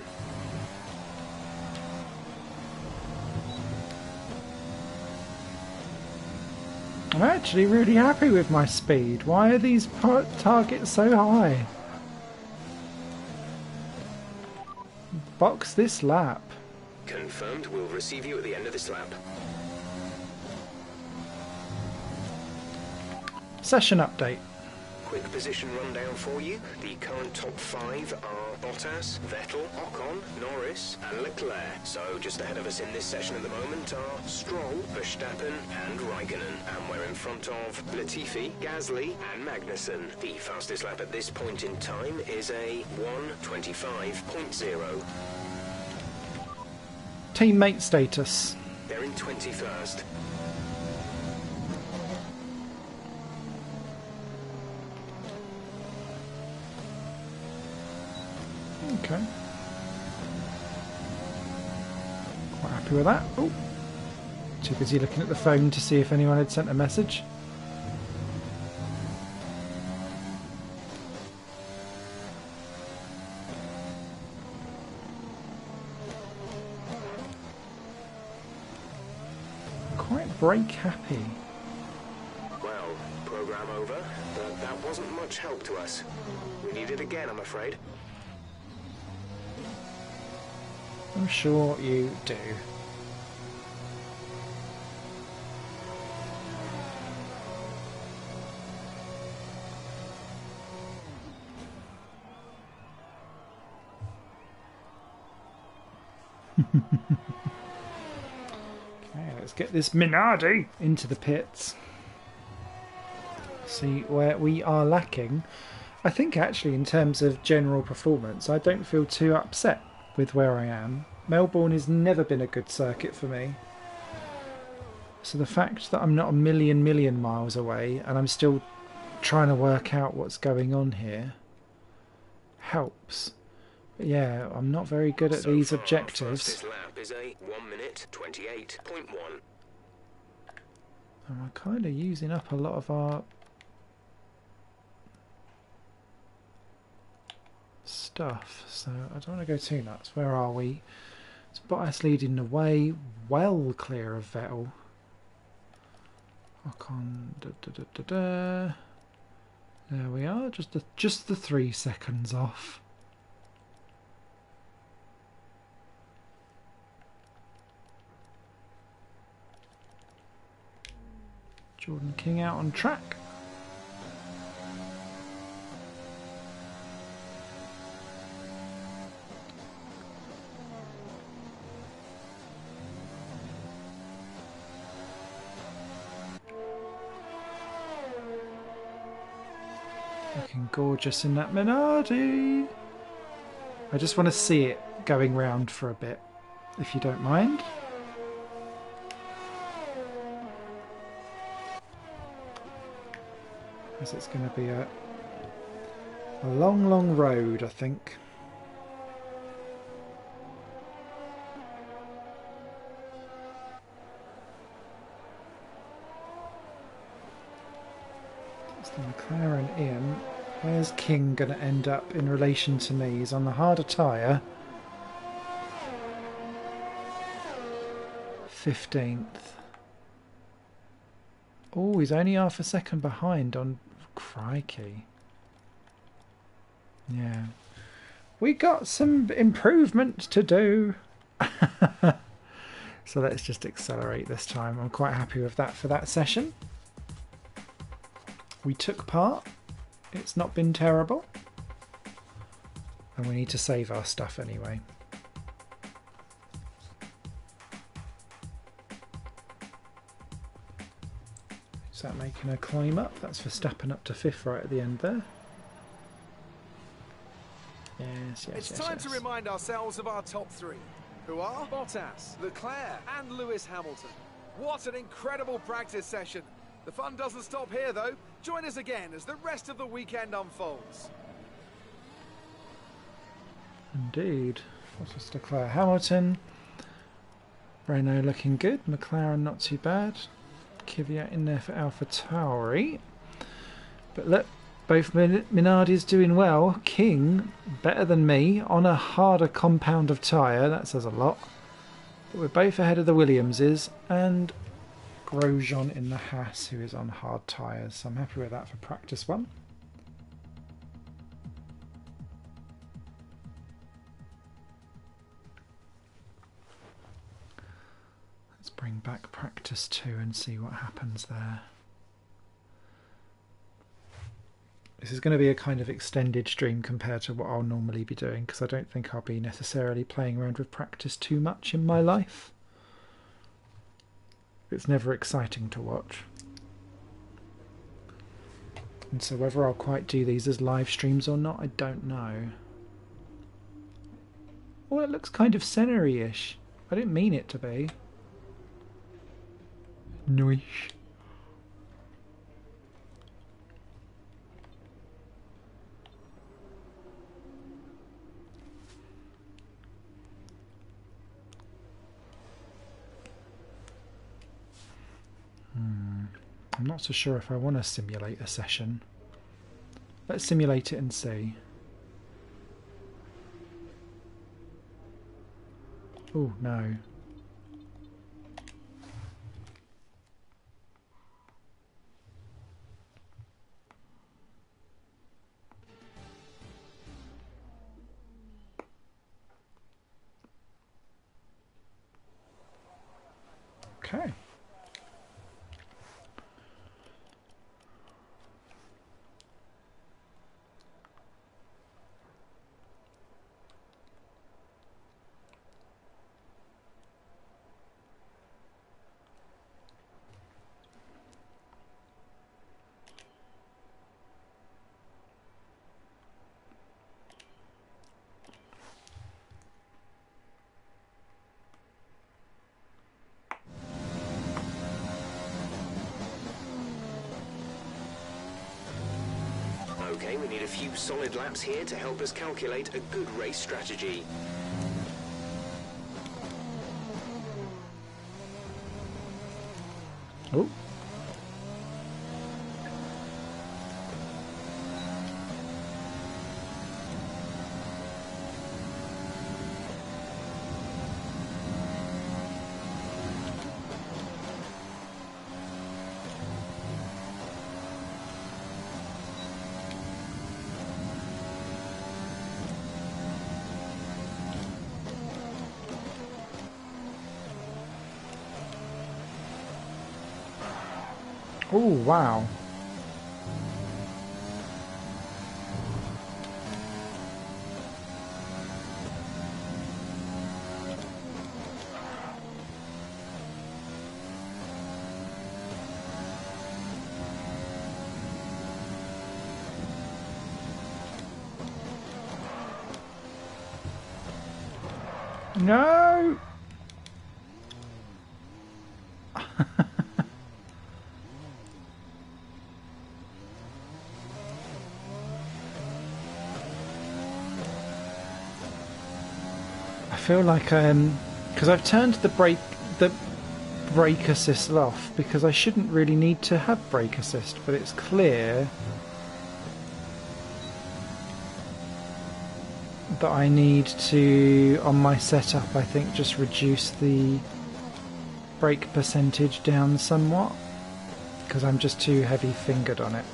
I'm actually really happy with my speed. Why are these targets so high? Box this lap. Confirmed, we'll receive you at the end of this lap. Session update. Quick position rundown for you. The current top 5 are Bottas, Vettel, Ocon, Norris and Leclerc. So just ahead of us in this session at the moment are Stroll, Verstappen and Raikkonen. And we're in front of Latifi, Gasly and Magnussen. The fastest lap at this point in time is a 1:25.0. Teammate status. They're in 21st. Okay. Quite happy with that. Oh, too busy looking at the phone to see if anyone had sent a message. Quite brake happy. Well, program over, but that wasn't much help to us. We need it again, I'm afraid. I'm sure you do. Okay, let's get this Minardi into the pits. See where we are lacking. I think actually in terms of general performance, I don't feel too upset with where I am. Melbourne has never been a good circuit for me. So the fact that I'm not a million miles away and I'm still trying to work out what's going on here helps. But yeah, I'm not very good at these objectives. This lap is a 1:28.1. And we're kind of using up a lot of our stuff, so I don't want to go too nuts. Where are we? It's Bottas leading the way, well clear of Vettel. Ocon, there we are, just the 3 seconds off. Jordan King out on track. Looking gorgeous in that Minardi. I just want to see it going round for a bit, if you don't mind. Because it's going to be a long road, I think. It's the McLaren in. Where's King going to end up in relation to me? He's on the harder tyre. 15th. Oh, he's only half a second behind on... Crikey. Yeah. We got some improvement to do. So let's just accelerate this time. I'm quite happy with that for that session. We took part. It's not been terrible. And we need to save our stuff anyway. Is that making a climb up? That's Verstappen up to 5th right at the end there. Yes, It's time to remind ourselves of our top 3, who are Bottas, Leclerc and Lewis Hamilton. What an incredible practice session. The fun doesn't stop here though. Join us again as the rest of the weekend unfolds. Indeed. Bottas, Leclerc, Hamilton. Renault looking good. McLaren not too bad. Kvyat in there for AlphaTauri. But look, both Minardi's doing well. King, better than me, on a harder compound of tyre. That says a lot. But we're both ahead of the Williamses. And Grosjean in the Haas, who is on hard tyres. So I'm happy with that for practice 1. Let's bring back practice 2 and see what happens there. This is going to be a kind of extended stream compared to what I'll normally be doing, because I don't think I'll be necessarily playing around with practice too much in my life. It's never exciting to watch. And so whether I'll quite do these as live streams or not, I don't know. Oh, it looks kind of scenery-ish. I didn't mean it to be. Nice. I'm not so sure if I want to simulate a session. Let's simulate it and see. Oh, no. Okay. Okay, we need a few solid laps here to help us calculate a good race strategy. Oh. Oh, wow. No! I feel like because I've turned the brake assist off because I shouldn't really need to have brake assist, but it's clear that I need to, on my setup, I think just reduce the brake percentage down somewhat because I'm just too heavy fingered on it.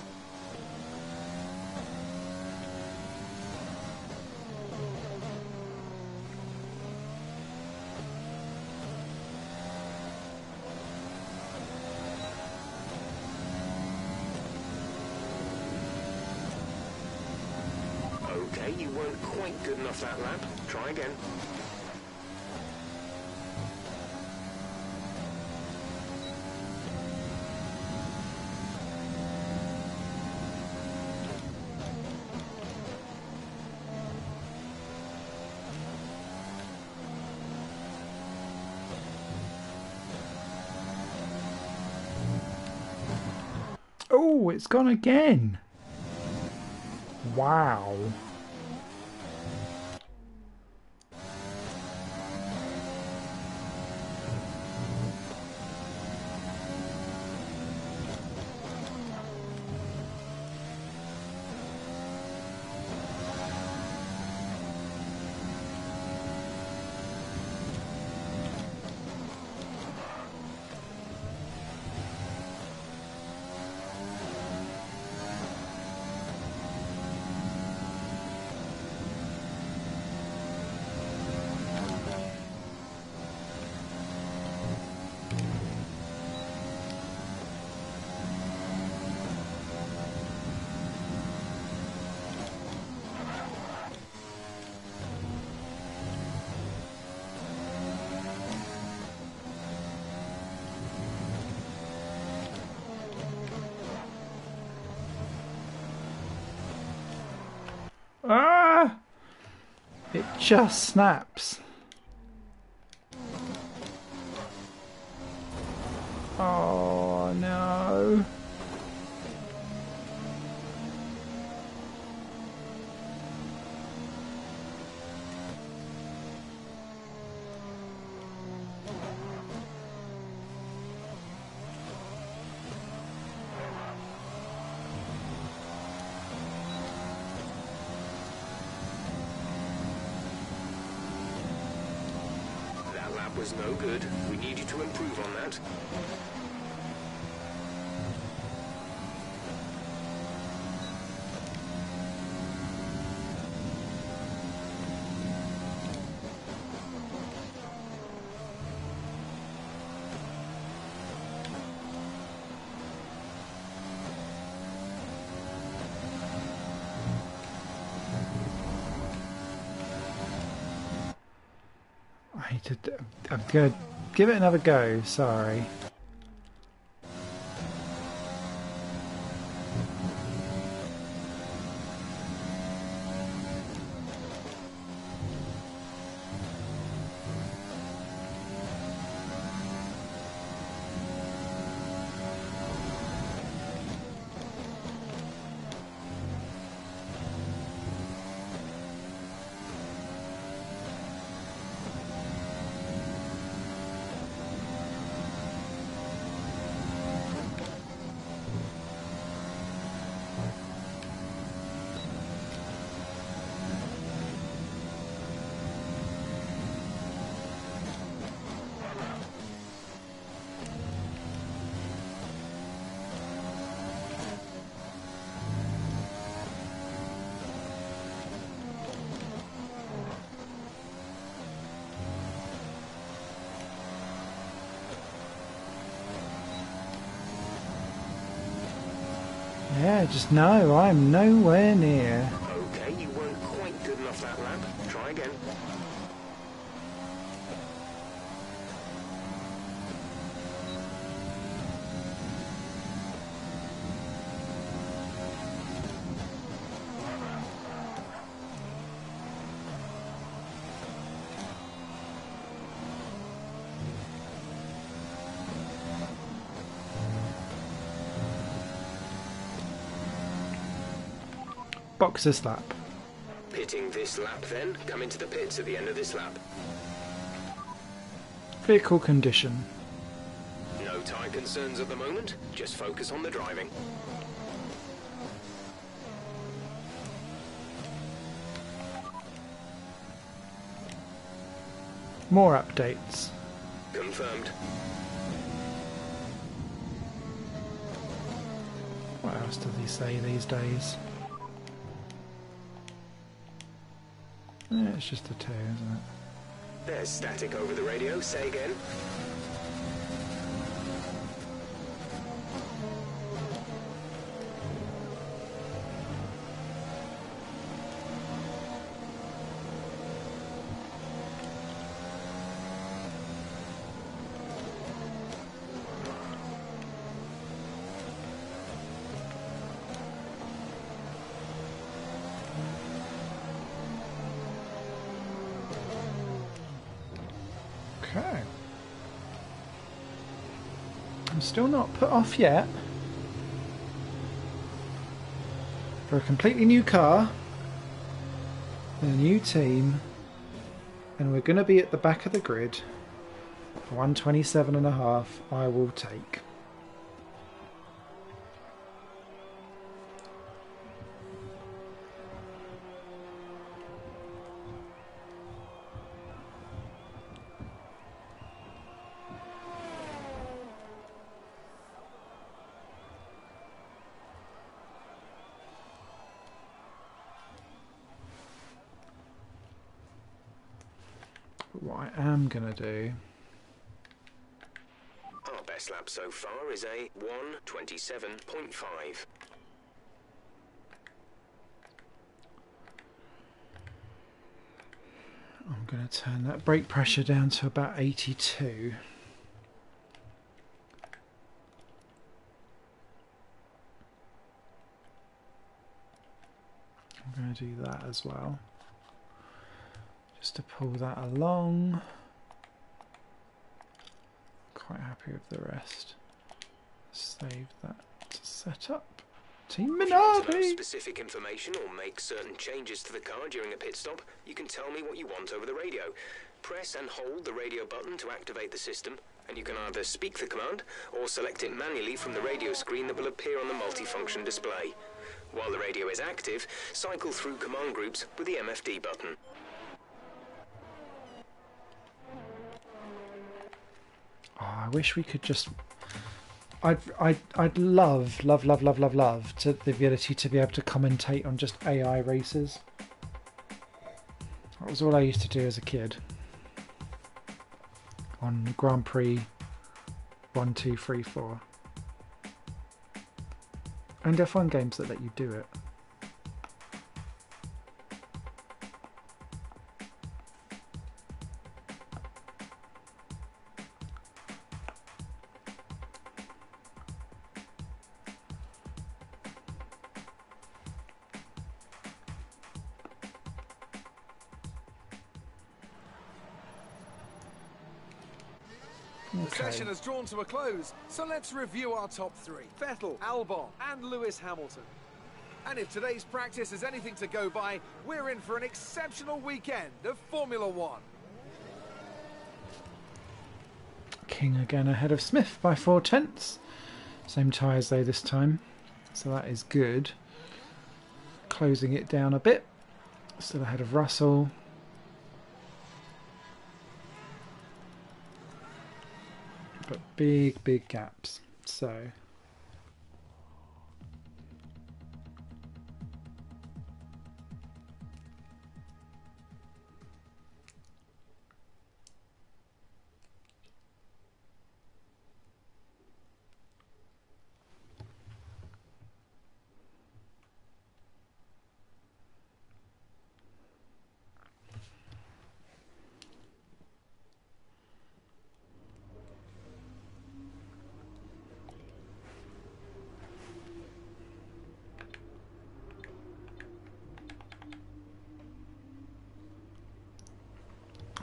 Okay, you weren't quite good enough that lap. Try again. Oh, it's gone again. Wow. It just snaps. Oh no. That lap was no good. We need you to improve on that. I'm gonna give it another go, sorry. Yeah, just no, I'm nowhere near. Okay, you weren't quite good enough that lap. Try again. Boxer slap. Pitting this lap then. Come into the pits at the end of this lap. Vehicle condition. No tyre concerns at the moment. Just focus on the driving. More updates. Confirmed. What else does he say these days? It's just a 2, isn't it? There's static over the radio. Say again. Okay. I'm still not put off yet. For a completely new car, and a new team, and we're going to be at the back of the grid. 127.5 I will take. What I am going to do... Our best lap so far is a 1:27.5. I'm going to turn that brake pressure down to about 82. I'm going to do that as well. just to pull that along. Quite happy with the rest. Save that to set up. Team If you want to know Minardi! specific information or make certain changes to the car during a pit stop, you can tell me what you want over the radio. Press and hold the radio button to activate the system, and you can either speak the command or select it manually from the radio screen that will appear on the multifunction display. While the radio is active, cycle through command groups with the MFD button. Oh, I wish we could just... I'd love to the ability to be able to commentate on just AI races. That was all I used to do as a kid. On Grand Prix 1, 2, 3, 4. And F1 games that let you do it. The session has drawn to a close, so let's review our top three. Vettel, Albon and Lewis Hamilton. And if today's practice is anything to go by, we're in for an exceptional weekend of Formula One. King again ahead of Smith by 4/10. Same tyres though this time, so that is good. Closing it down a bit. Still ahead of Russell. But big gaps. So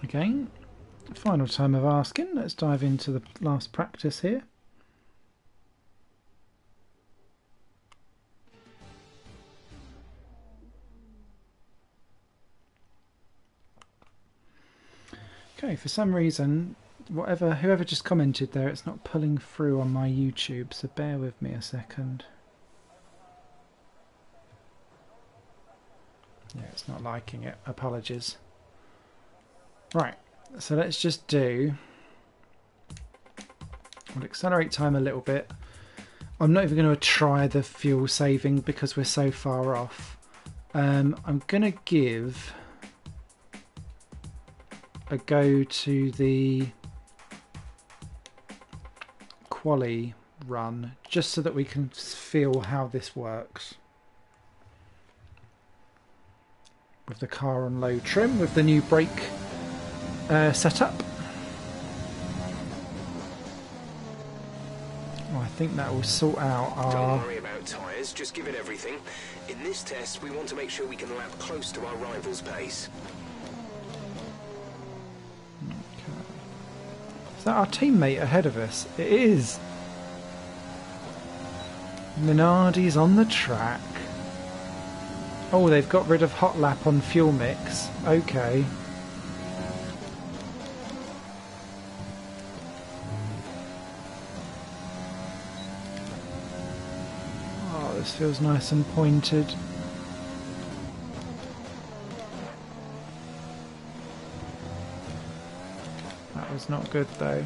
again, final time of asking. Let's dive into the last practice here. Okay, for some reason, whoever just commented there, it's not pulling through on my YouTube, so bear with me a second. Yeah, it's not liking it. Apologies. Right, so let's just do... We'll accelerate time a little bit. I'm not even going to try the fuel saving because we're so far off. I'm going to give a go to the quali run just so that we can feel how this works. With the car on low trim, with the new brake setup. Well, I think that will sort out our... Don't worry about tyres, just give it everything. In this test, we want to make sure we can lap close to our rival's pace. Okay. Is that our teammate ahead of us? It is! Minardi's on the track. Oh, they've got rid of hot lap on fuel mix. Okay. Oh, this feels nice and pointed. That was not good though.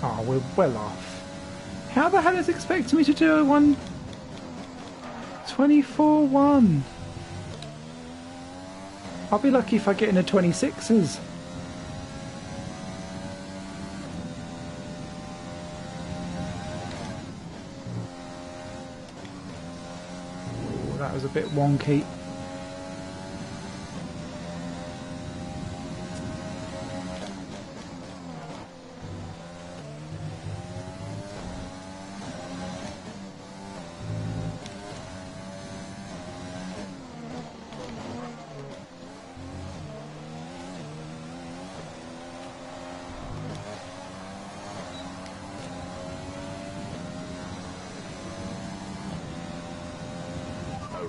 Oh, we're well off. How the hell is it expecting me to do a 1:24.1? I'll be lucky if I get in a 26s. Ooh, that was a bit wonky.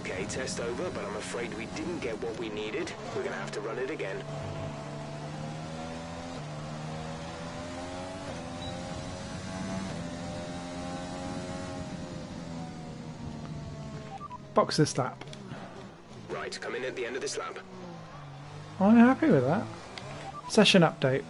Okay, test over, but I'm afraid we didn't get what we needed. We're gonna have to run it again. Box this lap. Right, come in at the end of this lap. I'm happy with that. Session update.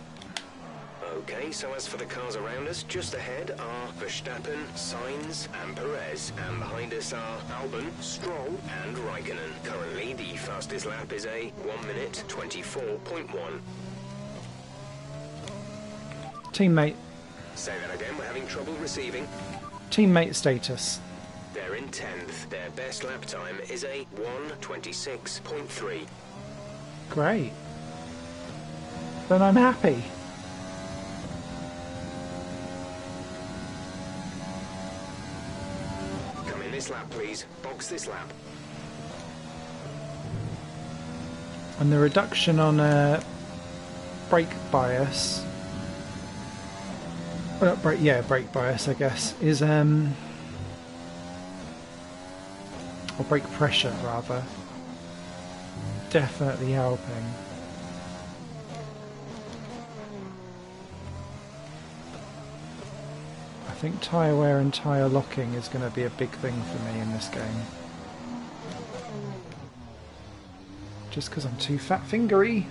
Okay, so as for the cars around us, just ahead are Verstappen, Sainz and Perez, and behind us are Albon, Stroll and Raikkonen. Currently, the fastest lap is a 1 minute 24.1. Teammate. Say that again, we're having trouble receiving. Teammate status. They're in 10th. Their best lap time is a 1:26.3. Great. Then I'm happy. Come in this lap, please. Box this lap. And the reduction on brake bias. Well, brake bias, I guess, is or brake pressure rather. Definitely helping. I think tyre wear and tyre locking is going to be a big thing for me in this game. Just because I'm too fat fingery.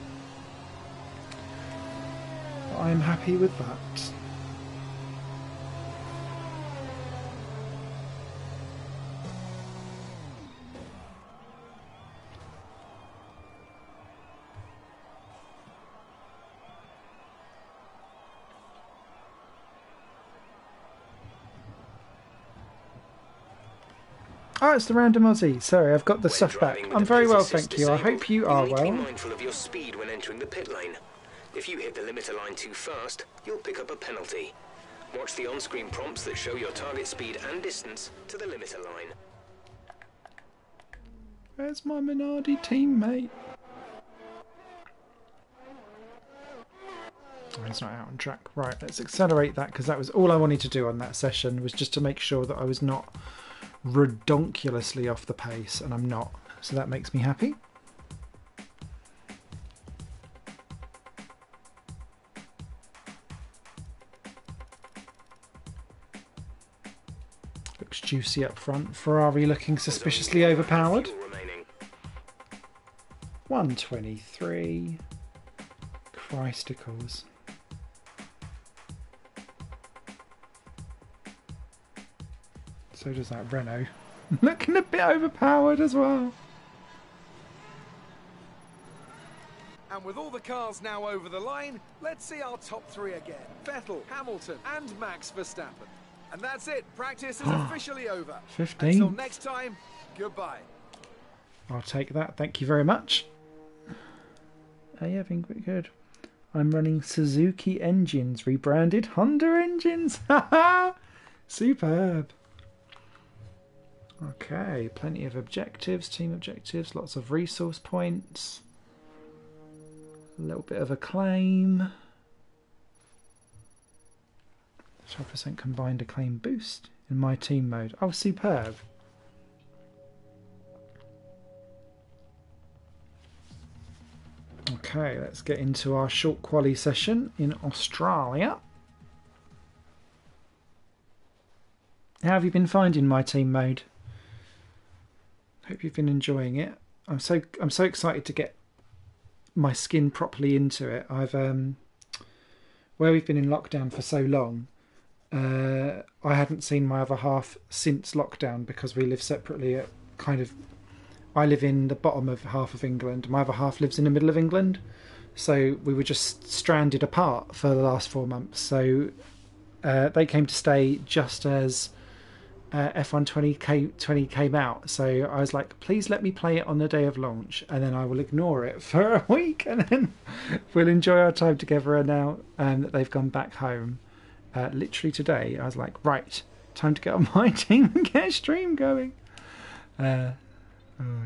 But I'm happy with that. Oh, it's the random Aussie. Sorry, I've got the stuff back. I'm very well, thank you. I hope you are well. Be mindful of your speed when entering the pit lane. If you hit the limiter line too fast, you'll pick up a penalty. Watch the on-screen prompts that show your target speed and distance to the limiter line. Where's my Minardi teammate? Oh, he's not out on track. Right, let's accelerate that because that was all I wanted to do on that session, was just to make sure that I was not redonkulously off the pace, and I'm not, so that makes me happy. Looks juicy up front. Ferrari looking suspiciously overpowered. 123. Christicles. So does that Renault. Looking a bit overpowered as well. And with all the cars now over the line, let's see our top three again. Vettel, Hamilton and Max Verstappen. And that's it. Practice is officially over. 15. Until next time, goodbye. I'll take that. Thank you very much. Yeah, been quite good. I'm running Suzuki engines, rebranded Honda engines. Haha! Superb. Okay, plenty of objectives, team objectives, lots of resource points, a little bit of acclaim, 12% combined acclaim boost in my team mode. Oh, superb. Okay, let's get into our short quali session in Australia. How have you been finding my team mode? Hope you've been enjoying it. I'm so excited to get my skin properly into it. I've where we've been in lockdown for so long, I hadn't seen my other half since lockdown because we live separately. I live in the bottom of half of England. My other half lives in the middle of England, so we were just stranded apart for the last 4 months. So they came to stay just as F1 2020 came out, so I was like, please let me play it on the day of launch, and then I will ignore it for a week, and then we'll enjoy our time together. And now that they've gone back home, literally today, I was like, right, time to get on my team and get a stream going. Oh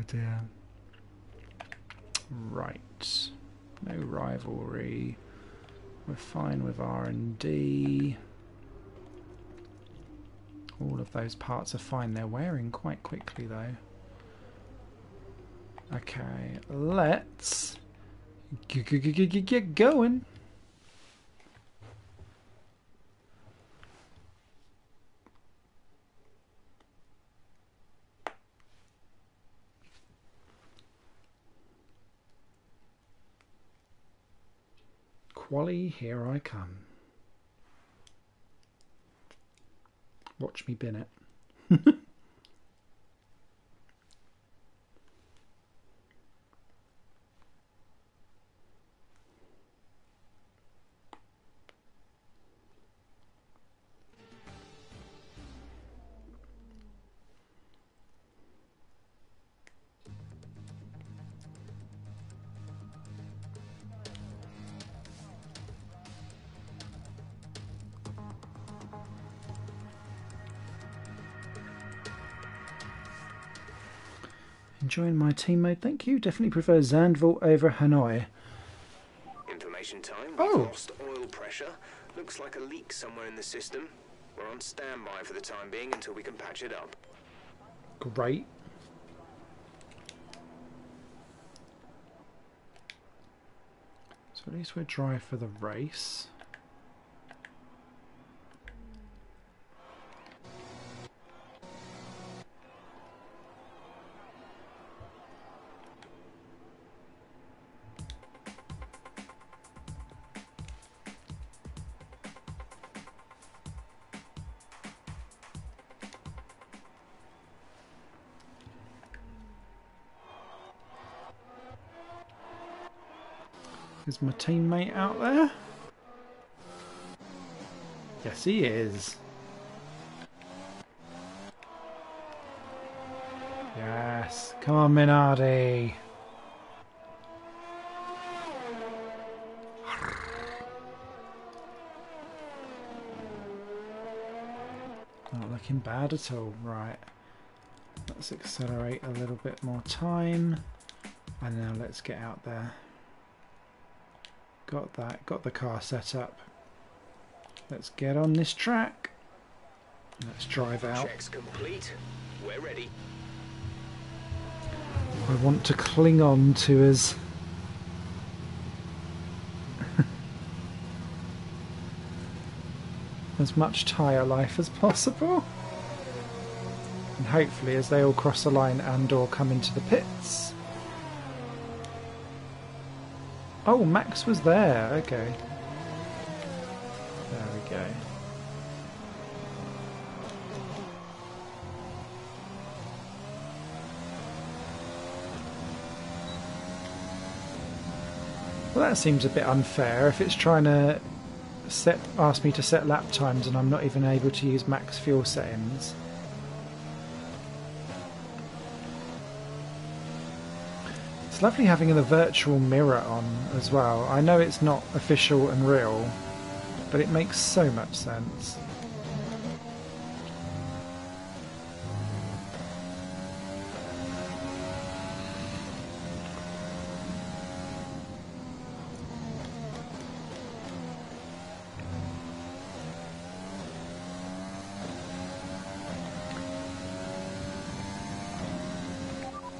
dear. Right, no rivalry. We're fine with R&D. All of those parts are fine. They're wearing quite quickly though. Okay, let's get going. Quali, here I come. Watch me bin it. Enjoying my team mode, thank you. Definitely prefer Zandvoort over Hanoi. Information time. We've lost oil pressure. Looks like a leak somewhere in the system. We're on standby for the time being until we can patch it up. Great. So at least we're dry for the race. Is my teammate out there? Yes, he is. Yes. Come on, Minardi. Not looking bad at all. Right. Let's accelerate a little bit more time. And now let's get out there. Got that, got the car set up. Let's get on this track. Let's drive out. Checks complete. We're ready. I want to cling on to as much tyre life as possible. And hopefully as they all cross the line and or come into the pits. Oh, Max was there. Okay. There we go. Well, that seems a bit unfair if it's trying to ask me to set lap times and I'm not even able to use max fuel settings. It's lovely having the virtual mirror on as well. I know it's not official and real, but it makes so much sense.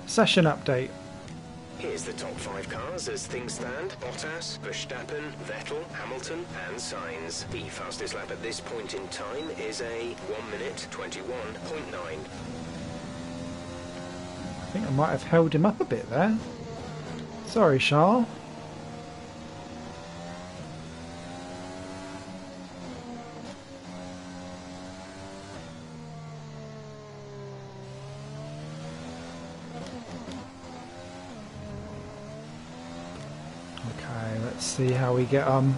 Session update. Here's the top 5 cars as things stand. Bottas, Verstappen, Vettel, Hamilton and Sainz. The fastest lap at this point in time is a 1:21.9. I think I might have held him up a bit there. Sorry, Charles. See how we get on.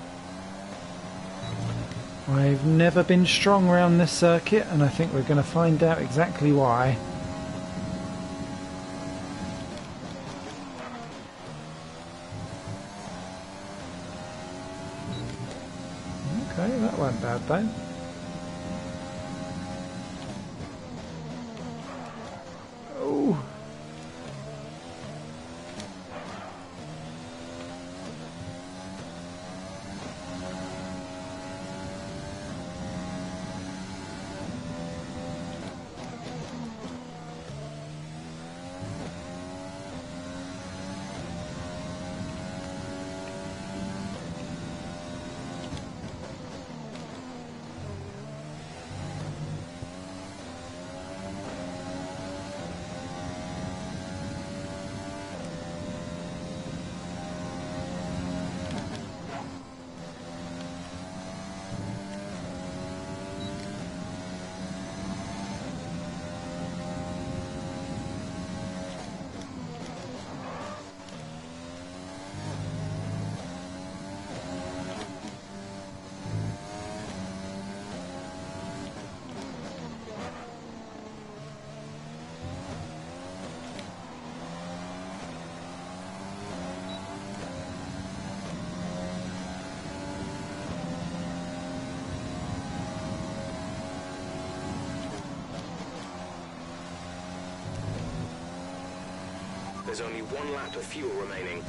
I've never been strong around this circuit and I think we're going to find out exactly why. Okay, that weren't bad though. Oh. There's only 1 lap of fuel remaining.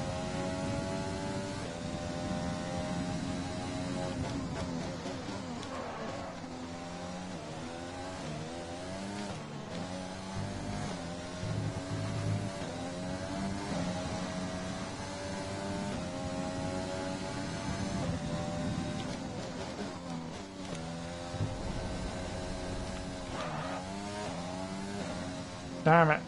Damn it.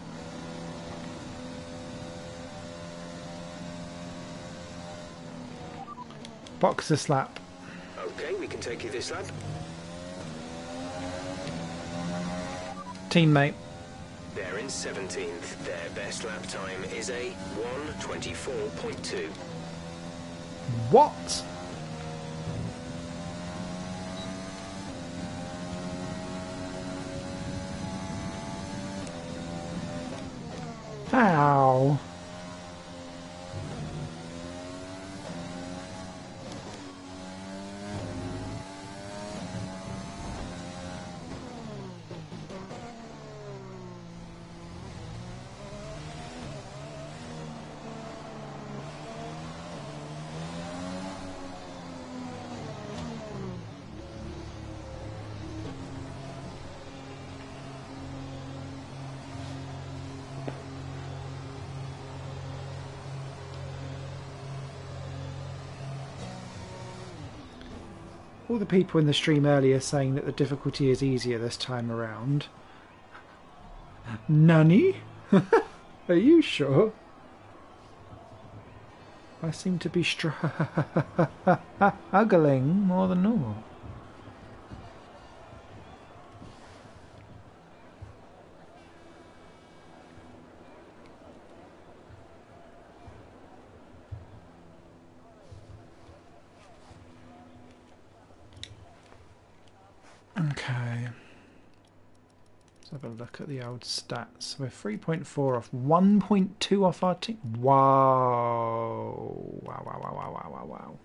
Boxer slap. Okay, we can take you this lap. Teammate. They're in 17th. Their best lap time is a 1:24.2. What? Ow. All the people in the stream earlier saying that the difficulty is easier this time around. Nani? Are you sure? I seem to be struggling more than normal. Okay, let's have a look at the old stats. We're 3.4 off, 1.2 off our team. Wow. Wow, wow, wow, wow, wow, wow, wow.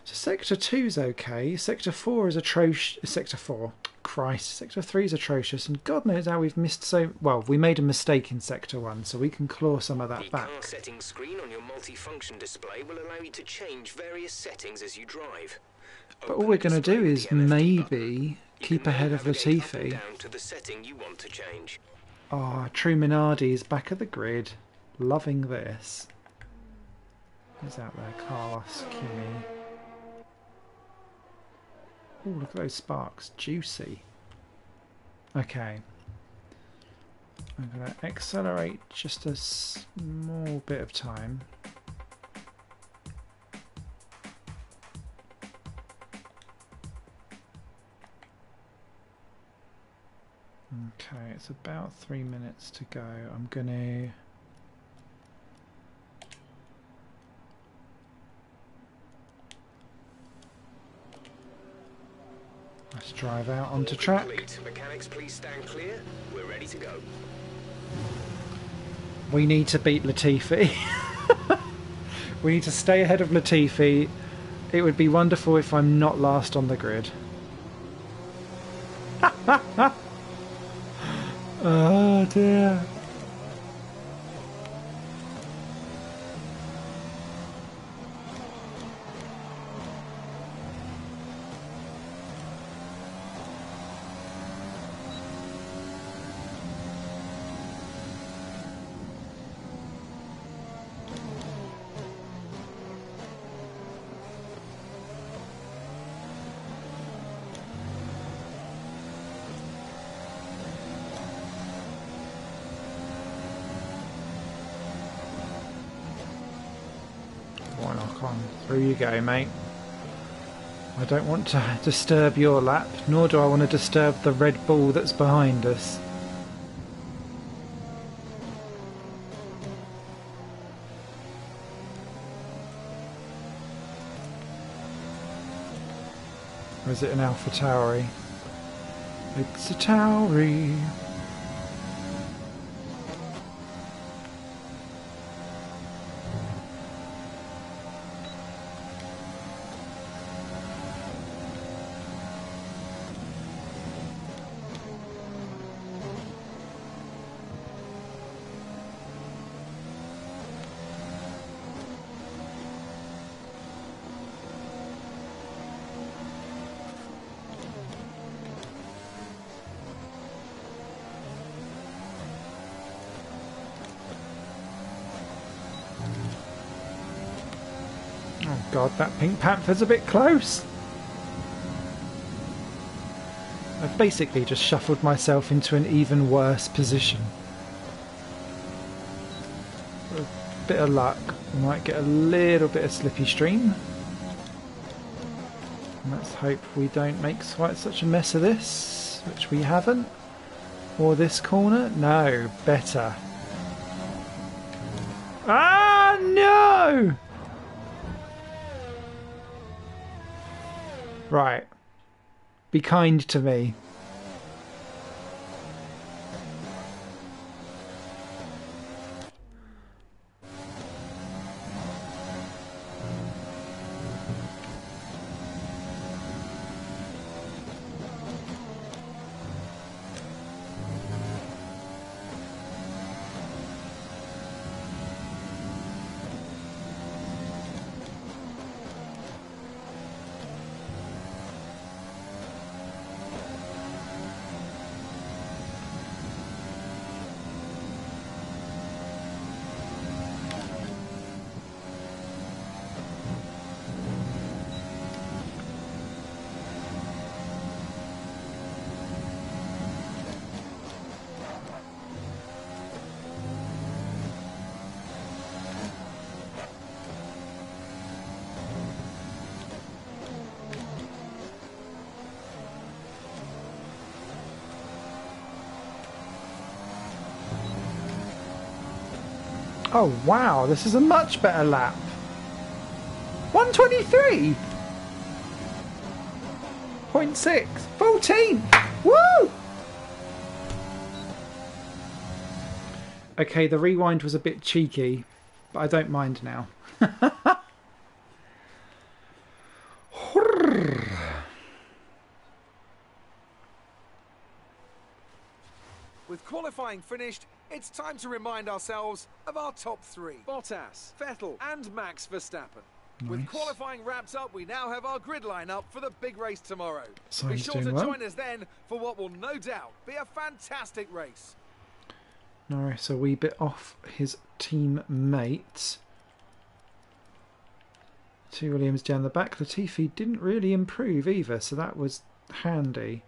So Sector 2's okay, Sector 4 is atrocious. Sector 4, Christ, Sector 3 is atrocious, and God knows how we've missed so... Well, we made a mistake in Sector 1, so we can claw some of that back. The car settings screen on your multifunction display will allow you to change various settings as you drive. But all we're going to do is maybe keep ahead of Latifi. Oh, true Minardi is back at the grid. Loving this. Who's out there? Carlos, Kimi. Oh, look at those sparks. Juicy. Okay. I'm going to accelerate just a small bit of time. Okay, it's about 3 minutes to go. I'm gonna let's drive out onto track. Mechanics, please stand clear. We're ready to go. We need to beat Latifi. We need to stay ahead of Latifi. It would be wonderful if I'm not last on the grid. Oh dear. Through you go, mate. I don't want to disturb your lap, nor do I want to disturb the Red Bull that's behind us. Or is it an Alpha Tauri? It's a Tauri. God, that Pink Panther's a bit close. I've basically just shuffled myself into an even worse position. With a bit of luck, we might get a little bit of slippy stream. And let's hope we don't make quite such a mess of this, which we haven't. Or this corner? No, better. Ah, no! Right. Be kind to me. Oh wow, this is a much better lap. 123.6, 14. Woo! Okay, the rewind was a bit cheeky, but I don't mind now. With qualifying finished, it's time to remind ourselves of our top three. Bottas, Vettel and Max Verstappen. Nice. With qualifying wrapped up, we now have our grid lineup for the big race tomorrow. Simon's Be sure to doing well. join us then for what will no doubt be a fantastic race. Norris a wee bit off his teammate. 2 Williams down the back. Latifi didn't really improve either, so that was handy.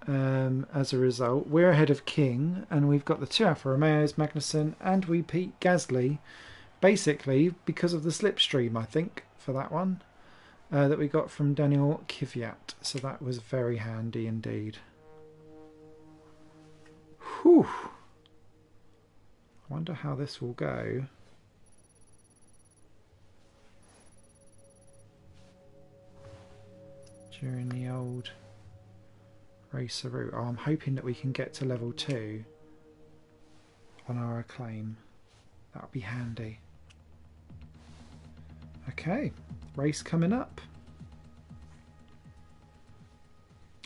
As a result, we're ahead of King, and we've got the 2 Alfa Romeos, Magnussen, and we beat Gasly, basically because of the slipstream, I think, for that one, that we got from Daniel Kvyat. So that was very handy indeed. Whew. I wonder how this will go. During the old racer route. Oh, I'm hoping that we can get to level 2 on our acclaim. That would be handy. Okay, race coming up.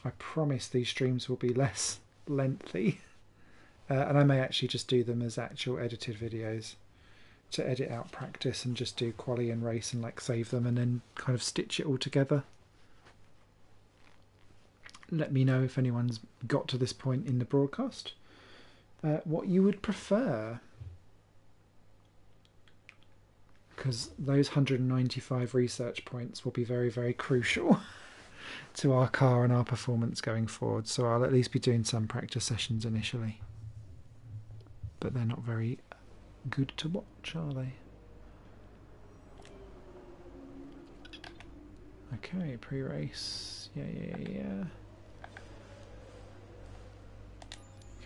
I promise these streams will be less lengthy. And I may actually just do them as actual edited videos to edit out practice and just do quali and race and like save them and then kind of stitch it all together. Let me know if anyone's got to this point in the broadcast what you would prefer, because those 195 research points will be very, very crucial to our car and our performance going forward. So I'll at least be doing some practice sessions initially, but they're not very good to watch, are they? Okay, pre-race. Yeah.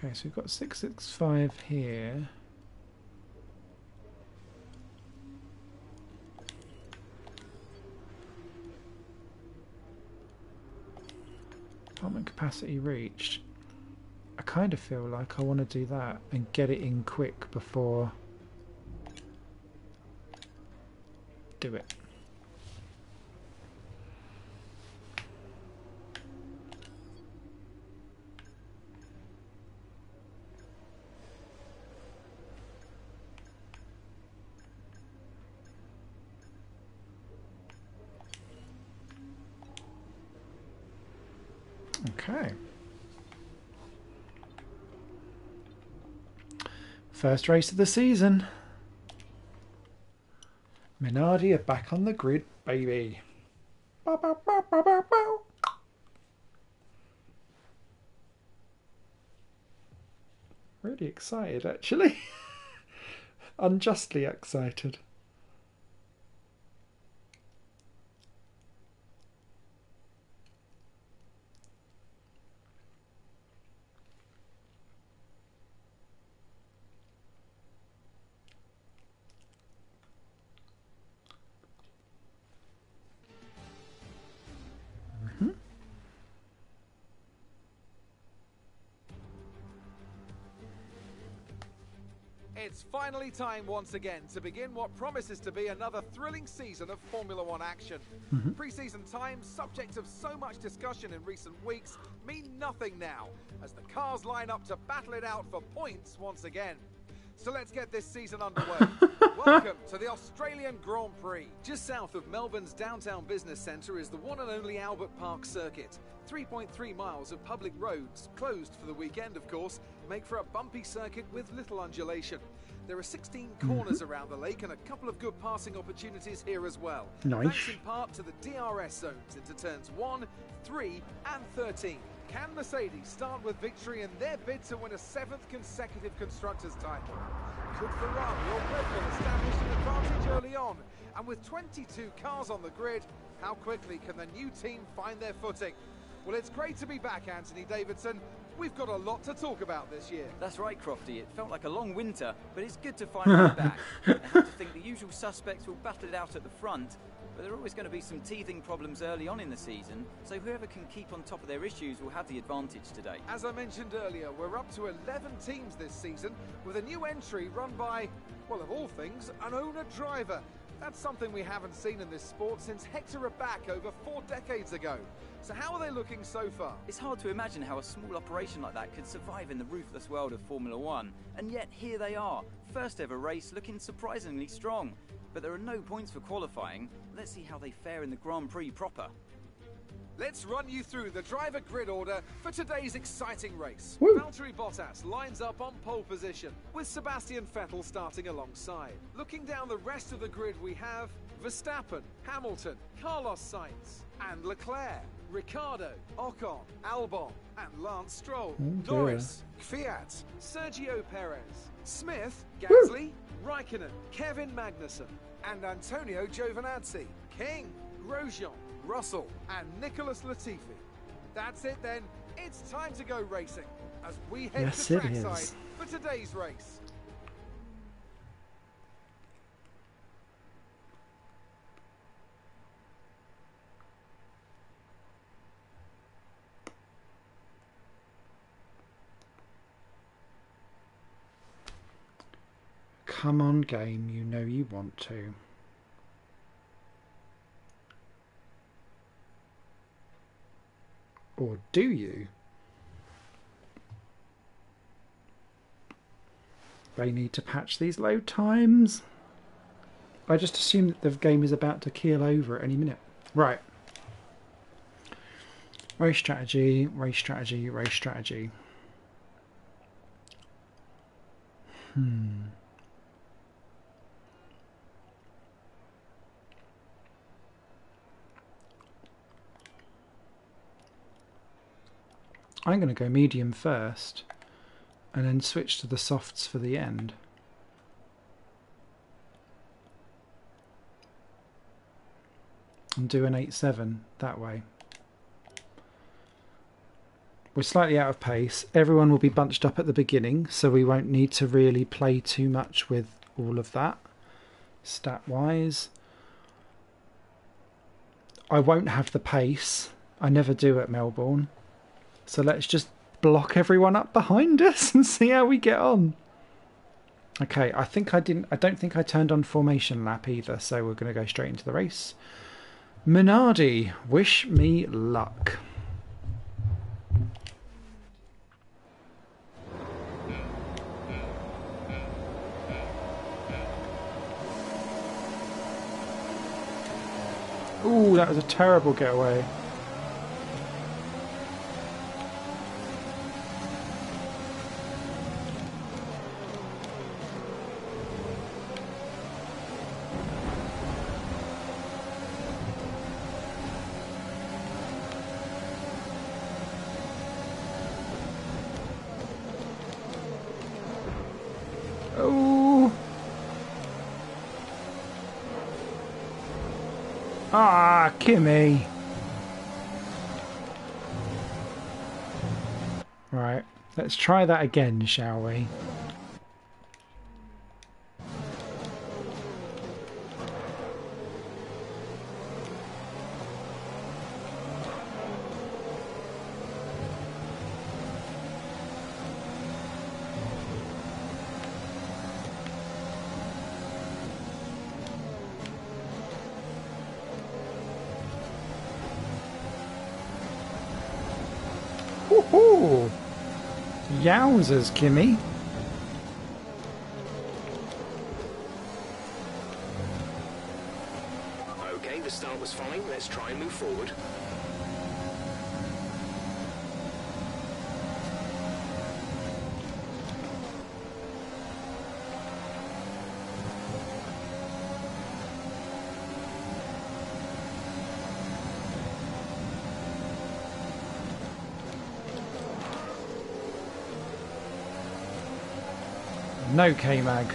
Okay, so we've got 665 here. Apartment capacity reached. I kind of feel like I want to do that and get it in quick before do it. Okay. First race of the season. Minardi are back on the grid, baby. Bow, bow, bow, bow, bow, bow. Really excited, actually. Unjustly excited. It's finally time once again to begin what promises to be another thrilling season of Formula One action. Pre-season times, subject of so much discussion in recent weeks, mean nothing now, as the cars line up to battle it out for points once again. So let's get this season underway. Welcome to the Australian Grand Prix. Just south of Melbourne's downtown business centre is the one and only Albert Park circuit. 3.3 miles of public roads, closed for the weekend of course, make for a bumpy circuit with little undulation. There are 16 corners around the lake and a couple of good passing opportunities here as well. Nice. Thanks in part to the DRS zones into turns 1, 3 and 13. Can Mercedes start with victory in their bid to win a 7th consecutive Constructors' title? Could Ferrari or Red Bull establish an advantage early on? And with 22 cars on the grid, how quickly can the new team find their footing? Well, it's great to be back, Anthony Davidson. We've got a lot to talk about this year. That's right, Crofty. It felt like a long winter, but it's good to finally be back. I have to think the usual suspects will battle it out at the front, but there are always going to be some teething problems early on in the season, so whoever can keep on top of their issues will have the advantage today. As I mentioned earlier, we're up to 11 teams this season, with a new entry run by, well, of all things, an owner-driver. That's something we haven't seen in this sport since Hector Raback over 4 decades ago. So how are they looking so far? It's hard to imagine how a small operation like that could survive in the ruthless world of Formula One, and yet here they are, first ever race looking surprisingly strong. But there are no points for qualifying. Let's see how they fare in the Grand Prix proper. Let's run you through the driver grid order for today's exciting race. Woo. Valtteri Bottas lines up on pole position, with Sebastian Vettel starting alongside. Looking down the rest of the grid, we have Verstappen, Hamilton, Carlos Sainz, and Leclerc, Ricciardo, Ocon, Albon, and Lance Stroll, dear. Norris, Fiat, Sergio Perez, Smith, Gasly, Raikkonen, Kevin Magnussen, and Antonio Giovinazzi, King, Grosjean, Russell, and Nicholas Latifi. That's it then. It's time to go racing as we head Yes, to it trackside is. for today's race. Come on, game, you know you want to. Or do you? They need to patch these load times. I just assume that the game is about to keel over at any minute. Right. Race strategy, race strategy, race strategy. I'm going to go medium first and then switch to the softs for the end. And do an 8-7 that way. We're slightly out of pace. Everyone will be bunched up at the beginning, so we won't need to really play too much with all of that stat-wise. I won't have the pace. I never do at Melbourne. So let's just block everyone up behind us and see how we get on. Okay, I don't think I turned on formation lap either, so we're going to go straight into the race. Minardi, wish me luck. Ooh, that was a terrible getaway. Oh. Ah, Kimmy. Right, let's try that again, shall we? Woohoo! Yowzers, Kimmy. Okay, the start was fine. Let's try and move forward. No K-Mag.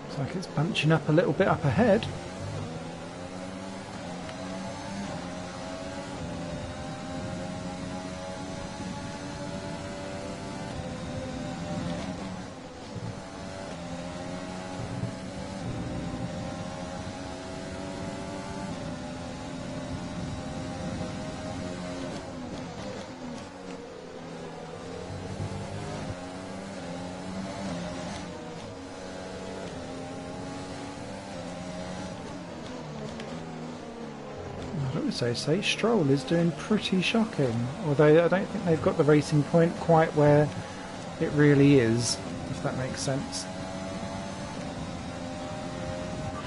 Looks like it's bunching up a little bit up ahead. So say Stroll is doing pretty shocking, although I don't think they've got the racing point quite where it really is, if that makes sense.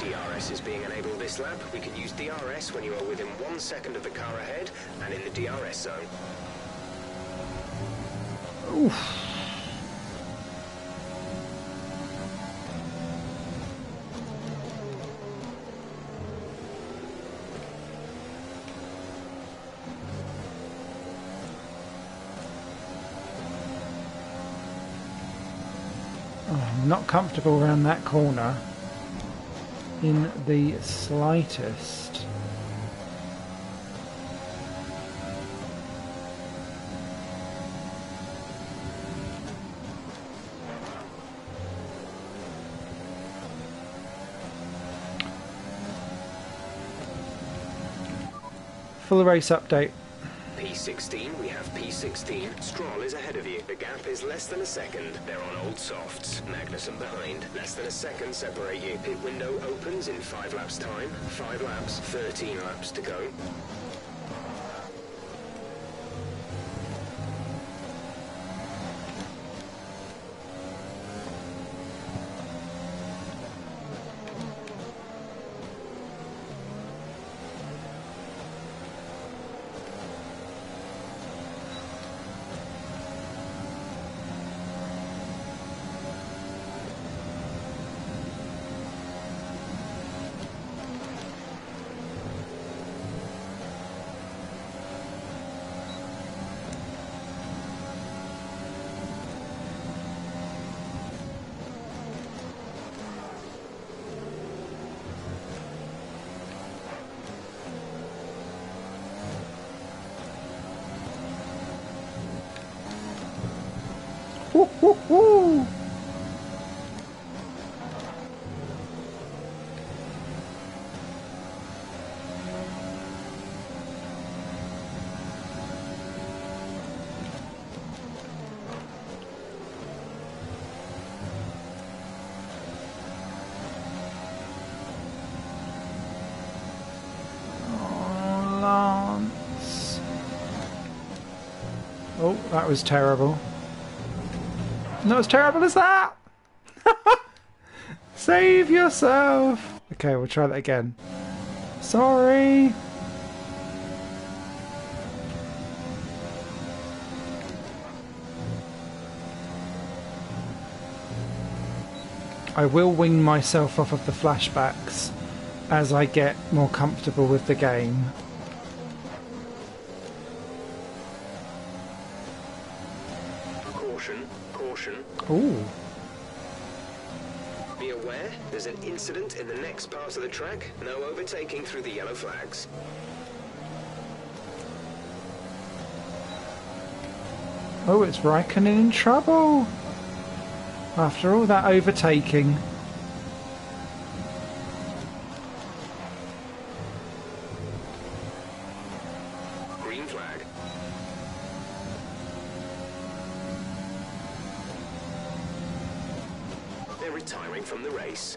DRS is being enabled this lap. We can use DRS when you are within 1 second of the car ahead and in the DRS zone. Oof. I'm not comfortable around that corner in the slightest. Full race update. P16, we have P16. Stroll is ahead of you. The gap is less than a second. They're on old softs. Magnussen behind. Less than a second separate you. Pit window opens in 5 laps time. 5 laps, 13 laps to go. that was terrible. Not as terrible as that! Save yourself! Okay, we'll try that again. Sorry! I will wing myself off of the flashbacks as I get more comfortable with the game. Caution, caution. Ooh. Be aware, there's an incident in the next part of the track. No overtaking through the yellow flags. Oh, it's Raikkonen in trouble! After all that overtaking. Green flag. They're retiring from the race.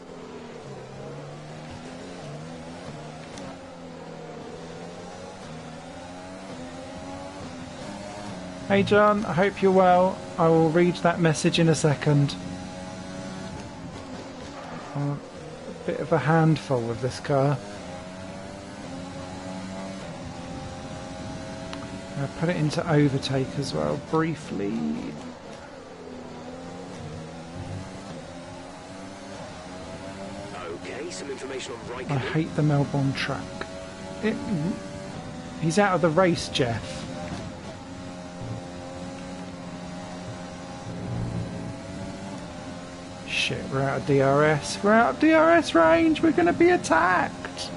Hey John, I hope you're well. I will read that message in a second. I'm a bit of a handful with this car. I'll put it into overtake as well, briefly. Okay, some information on I Raikkonen. hate the Melbourne track. He's out of the race, Jeff. Shit, we're out of DRS. We're out of DRS range. We're going to be attacked.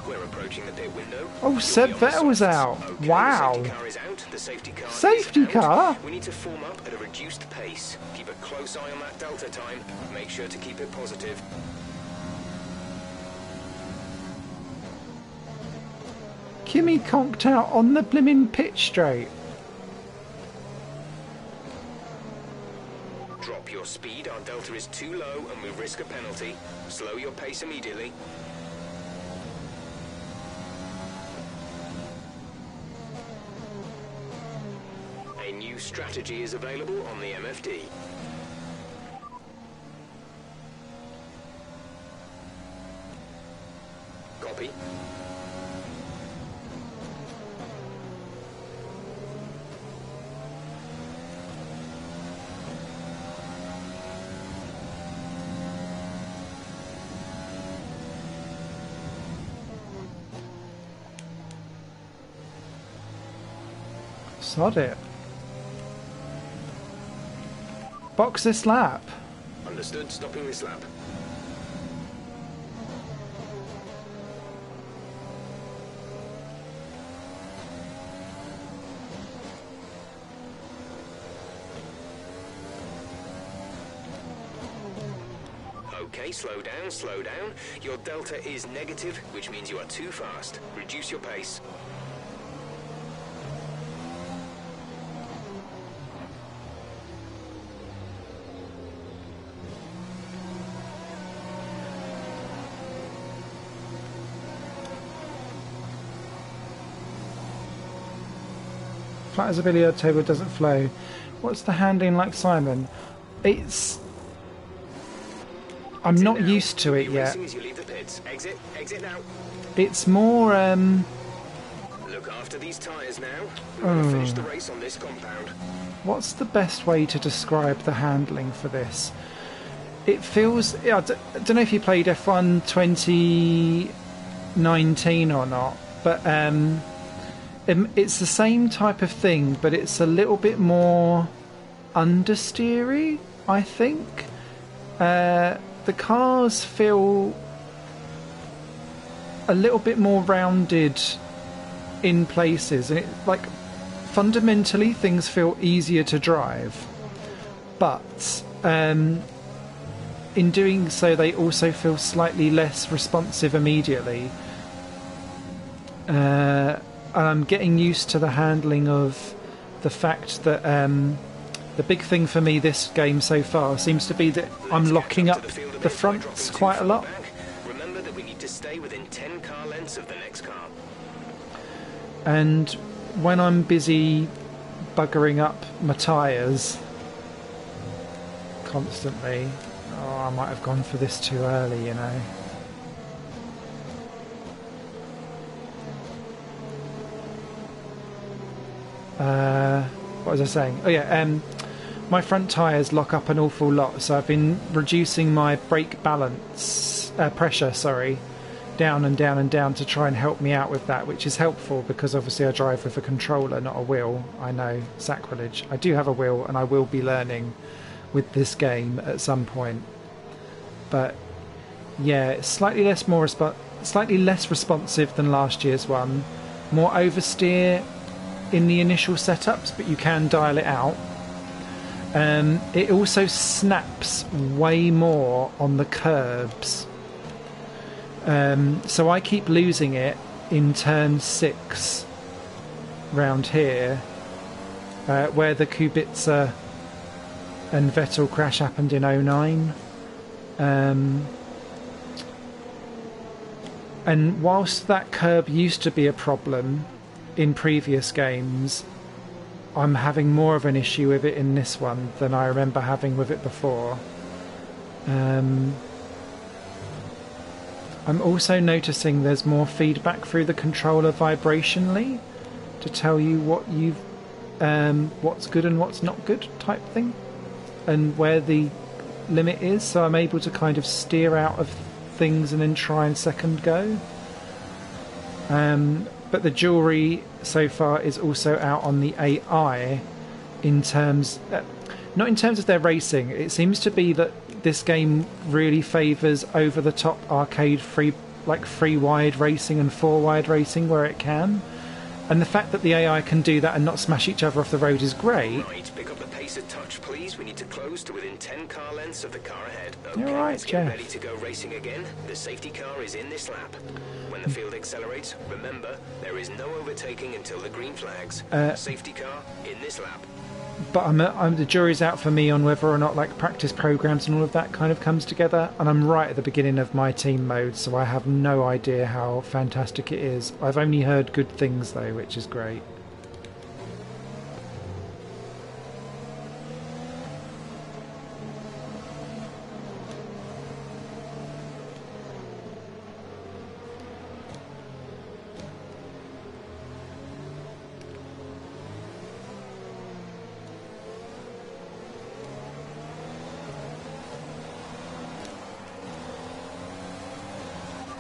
We're approaching the pit window. Oh, Seb Vettel's out. Okay, Wow. The safety car is out. The safety car Safety is out. car? We need to form up at a reduced pace. Keep a close eye on that delta time. Make sure to keep it positive. Kimi conked out on the blimmin' pit straight. Drop your speed. Our delta is too low and we risk a penalty. Slow your pace immediately. A new strategy is available on the MFD. Copy. Sod it. Box this lap. Understood. Stopping this lap. Okay, slow down, slow down. Your delta is negative, which means you are too fast. Reduce your pace. Flat as a billiard table, doesn't flow. What's the handling like, Simon? It's... I'm not used to it yet. As you leave the pits. Exit, exit now. It's more, Look after these tyres now. We're going to finish the race on this compound. what's the best way to describe the handling for this? It feels... I don't know if you played F1 2019 or not, but it's the same type of thing, but it's a little bit more understeery, I think. The cars feel a little bit more rounded in places, and fundamentally things feel easier to drive, but in doing so, they also feel slightly less responsive immediately. And I'm getting used to the handling of the fact that the big thing for me this game so far seems to be that I'm locking up the fronts quite a lot. Remember that we need to stay within 10 car lengths of the next car. And when I'm busy buggering up my tyres constantly, oh, I might have gone for this too early, you know. What was I saying? Oh yeah, my front tyres lock up an awful lot, so I've been reducing my brake balance pressure, down and down and down to try and help me out with that, which is helpful because obviously I drive with a controller, not a wheel. I know, sacrilege. I do have a wheel, and I will be learning with this game at some point. But yeah, it's slightly less responsive than last year's one. More oversteer in the initial setups, but you can dial it out. It also snaps way more on the curbs. So I keep losing it in turn 6 round here, where the Kubica and Vettel crash happened in 09. And whilst that curb used to be a problem in previous games, I'm having more of an issue with it in this one than I remember having with it before. I'm also noticing there's more feedback through the controller vibrationally to tell you what you've what's good and what's not good type thing, and where the limit is, so I'm able to kind of steer out of things and then try and second go. But the jury so far is also out on the AI in terms, not in terms of their racing. It seems to be that this game really favours over-the-top arcade free wide racing and 4-wide racing where it can. And the fact that the AI can do that and not smash each other off the road is great. Right, pick up the pace a touch, please. We need to close to within 10 car lengths of the car ahead. Okay, you're right, let's get Jeff. ready to go racing again. The safety car is in this lap. When the field accelerates, remember, there is no overtaking until the green flags. Safety car in this lap. But the jury's out for me on whether or not like practice programs and all of that kind of comes together, and I'm right at the beginning of my team mode, so I have no idea how fantastic it is. I've only heard good things though, which is great.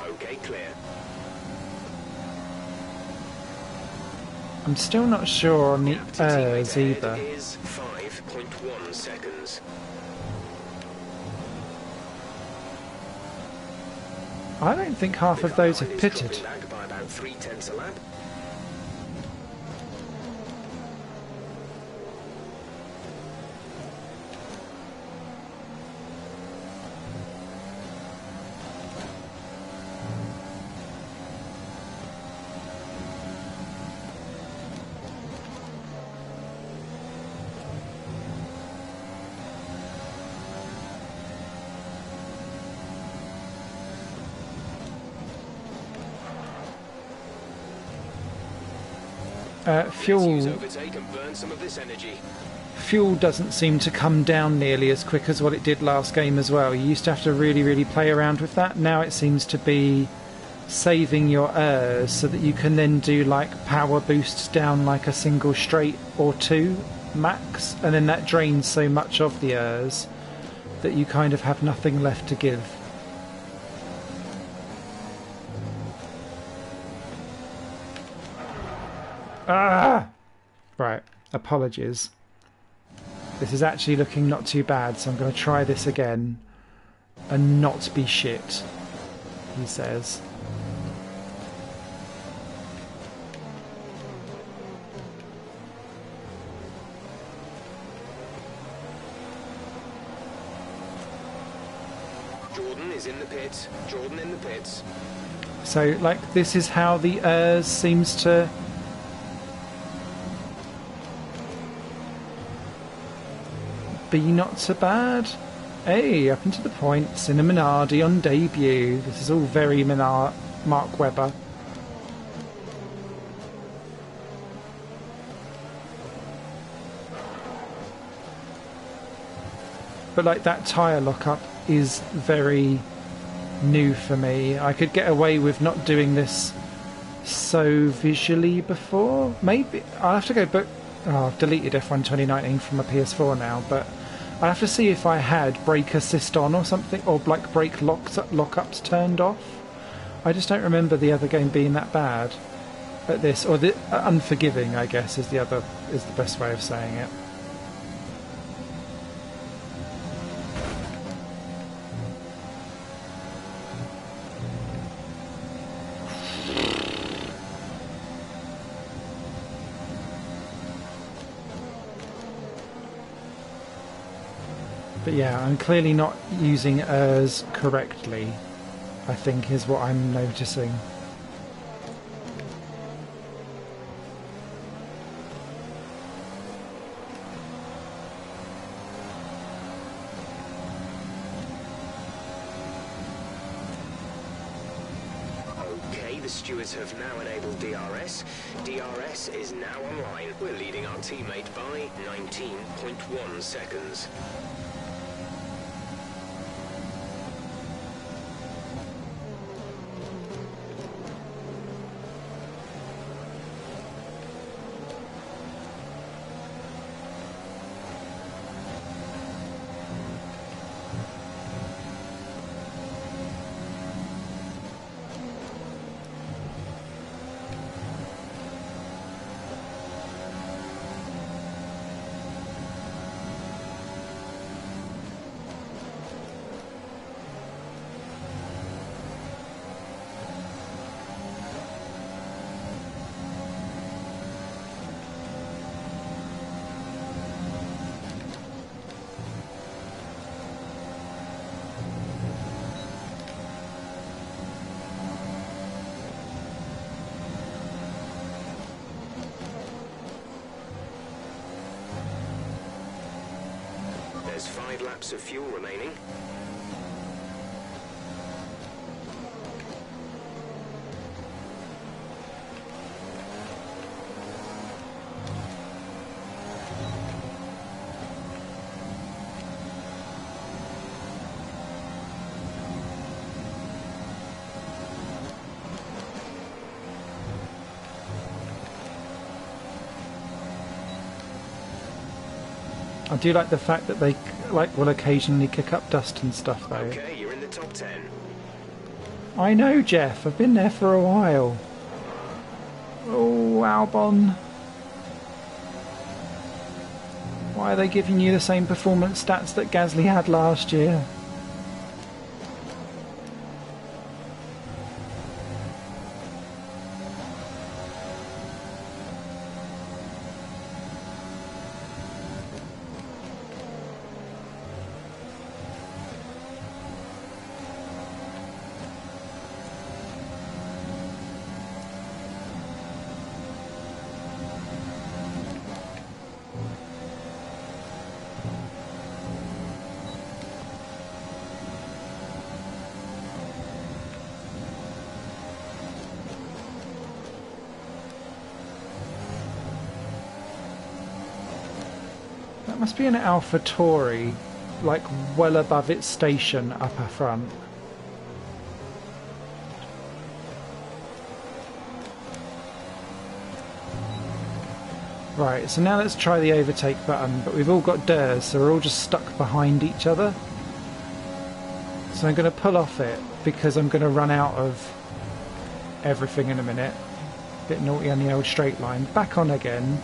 Okay, clear. I'm still not sure on the ERS either. Is 5.1 seconds. I don't think half of those have pitted. Back by about 0.3 a lap. Fuel doesn't seem to come down nearly as quick as what it did last game as well. You used to have to really play around with that. Now it seems to be saving your ERS so that you can then do like power boosts down like a single straight or two max, and then that drains so much of the ERS that you kind of have nothing left to give. Ah! Right, apologies. This is actually looking not too bad, so I'm going to try this again and not be shit, he says. Jordan is in the pits. Jordan in the pits. So, like, this is how the seems to... be not so bad. Hey, up into the points in a Minardi on debut. This is all very Mark Webber. But like that tyre lockup is very new for me. I could get away with not doing this so visually before. Maybe I'll have to go book. Oh, I've deleted F1 2019 from my PS4 now, but I'll have to see if I had brake assist on or something, or like brake lockups turned off. I just don't remember the other game being that bad at this, or the unforgiving, I guess, is the best way of saying it. But yeah, I'm clearly not using ERS correctly, I think is what I'm noticing. Okay, the stewards have now enabled DRS. DRS is now online. We're leading our teammate by 19.1 seconds. There's 5 laps of fuel remaining. I do like the fact that they will occasionally kick up dust and stuff though. Okay, you're in the top 10. I know, Jeff. I've been there for a while. Oh, Albon. Why are they giving you the same performance stats that Gasly had last year? That must be an AlphaTauri, like well above its station upper front. Right, so now let's try the overtake button, but we've all got DRS, so we're all just stuck behind each other. So I'm going to pull off it, because I'm going to run out of everything in a minute. Bit naughty on the old straight line. Back on again.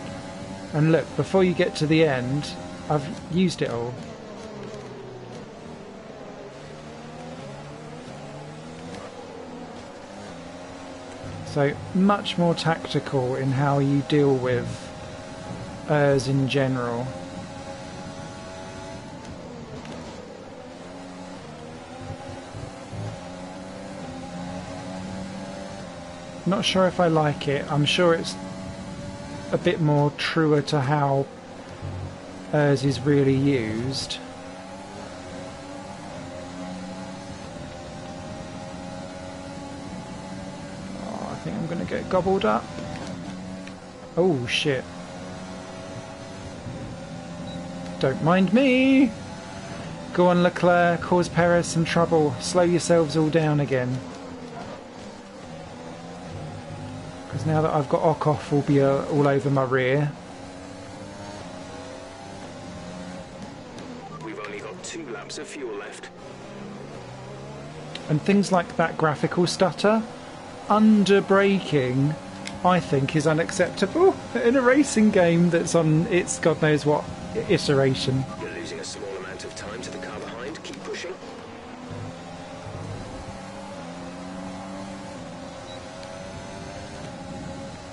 And look, before you get to the end, I've used it all. So much more tactical in how you deal with ERS in general. Not sure if I like it. I'm sure it's a bit more truer to how ours is really used. Oh, I think I'm going to get gobbled up. Oh shit. Don't mind me. Go on, Leclerc, cause Perez some trouble. Slow yourselves all down again. Because now that I've got Okoff will be all over my rear. We've only got 2 laps of fuel left. And things like that graphical stutter, under braking, I think is unacceptable in a racing game that's on its God knows what iteration. You're losing a small amount of time to the car behind. Keep pushing.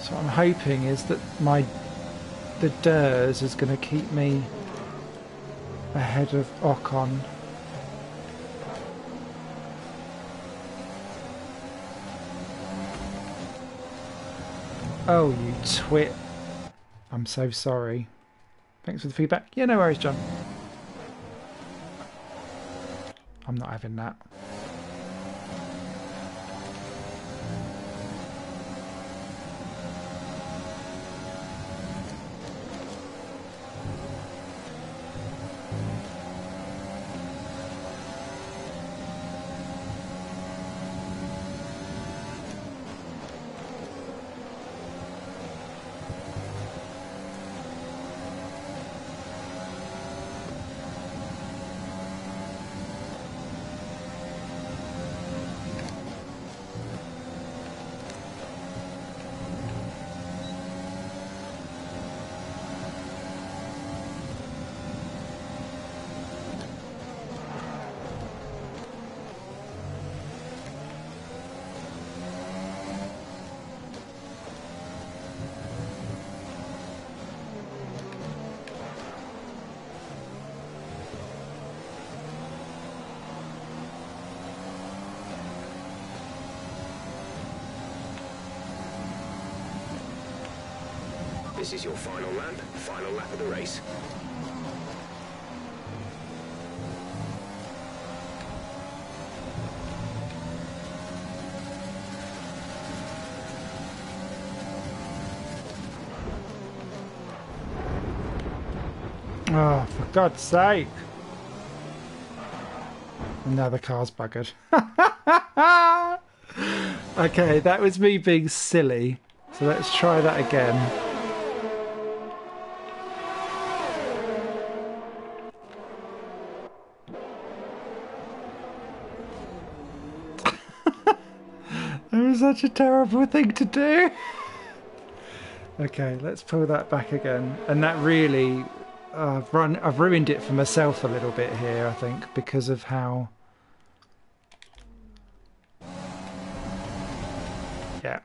So what I'm hoping is that the DRS is going to keep me ahead of Ocon. Oh, you twit. I'm so sorry. Thanks for the feedback. Yeah, no worries, John. I'm not having that. This is your final lap of the race. Oh, for God's sake. Now the car's buggered. Okay, that was me being silly. So let's try that again. It was such a terrible thing to do. Okay, let's pull that back again. And that really... I've ruined it for myself a little bit here, I think, because of how... Yeah,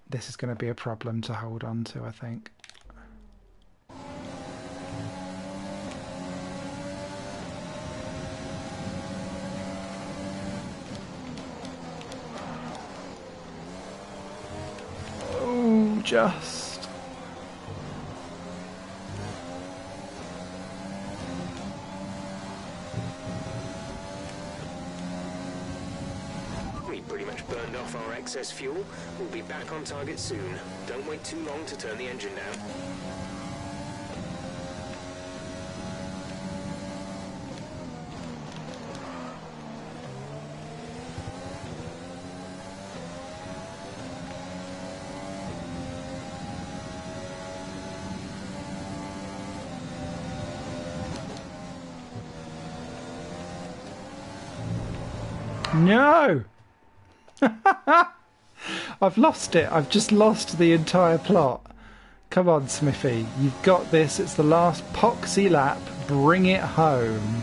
this is going to be a problem to hold on to, I think. Oh, just... Burned off our excess fuel. We'll be back on target soon. Don't wait too long to turn the engine down. No! I've lost it. I've just lost the entire plot. Come on, Smithy. You've got this. It's the last poxy lap. Bring it home.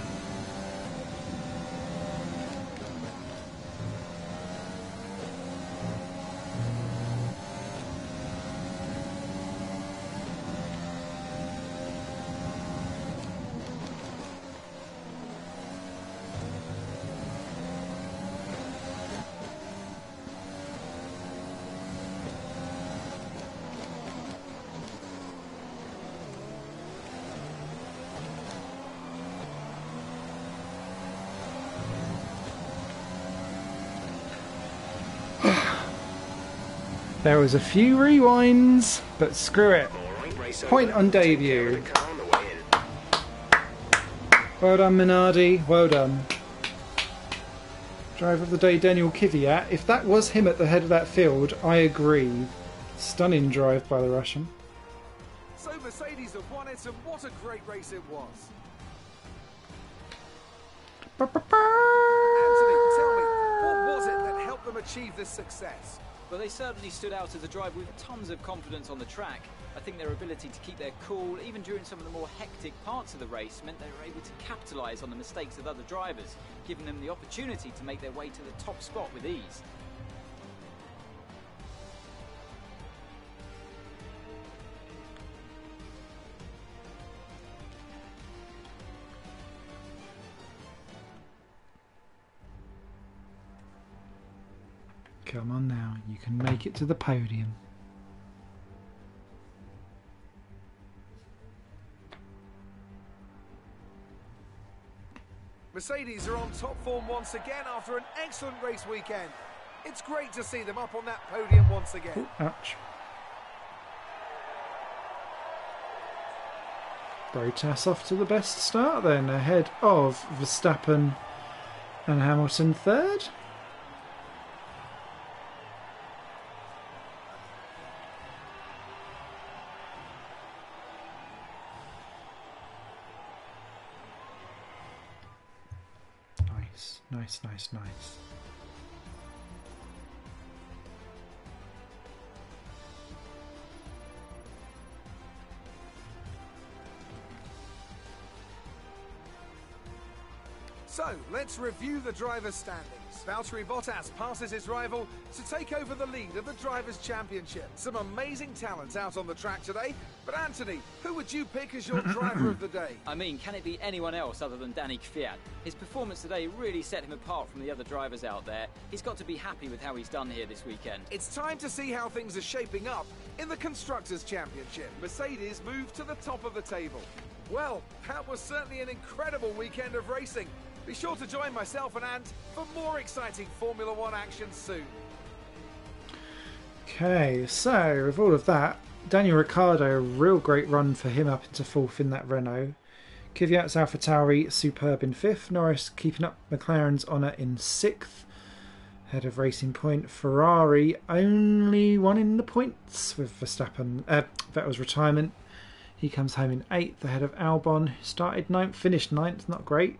There was a few rewinds, but screw it. All right, race Point over. on Take care debut. of the car on the way in. Well done, Minardi. Well done. Driver of the day, Daniel Kvyat. If that was him at the head of that field, I agree. Stunning drive by the Russian. So Mercedes have won it, and what a great race it was. Anthony, tell me, what was it that helped them achieve this success? Well, they certainly stood out as a driver with tons of confidence on the track. I think their ability to keep their cool, even during some of the more hectic parts of the race, meant they were able to capitalise on the mistakes of other drivers, giving them the opportunity to make their way to the top spot with ease. Come on now, you can make it to the podium. Mercedes are on top form once again after an excellent race weekend. It's great to see them up on that podium once again. Ooh, ouch. Bottas off to the best start then, ahead of Verstappen and Hamilton third. Nice. So, let's review the drivers' standings. Valtteri Bottas passes his rival to take over the lead of the Drivers' Championship. Some amazing talent out on the track today. But Anthony, who would you pick as your driver of the day? I mean, can it be anyone else other than Danny Kvyat? His performance today really set him apart from the other drivers out there. He's got to be happy with how he's done here this weekend. It's time to see how things are shaping up in the Constructors' Championship. Mercedes moved to the top of the table. Well, that was certainly an incredible weekend of racing. Be sure to join myself and Ant for more exciting Formula One action soon. Okay, so with all of that, Daniel Ricciardo, a real great run for him up into fourth in that Renault. Kvyat's AlphaTauri superb in fifth. Norris keeping up McLaren's honour in sixth. Head of Racing Point. Ferrari only one in the points with Verstappen. Vettel's retirement. He comes home in eighth, ahead of Albon, who started ninth, finished ninth, not great.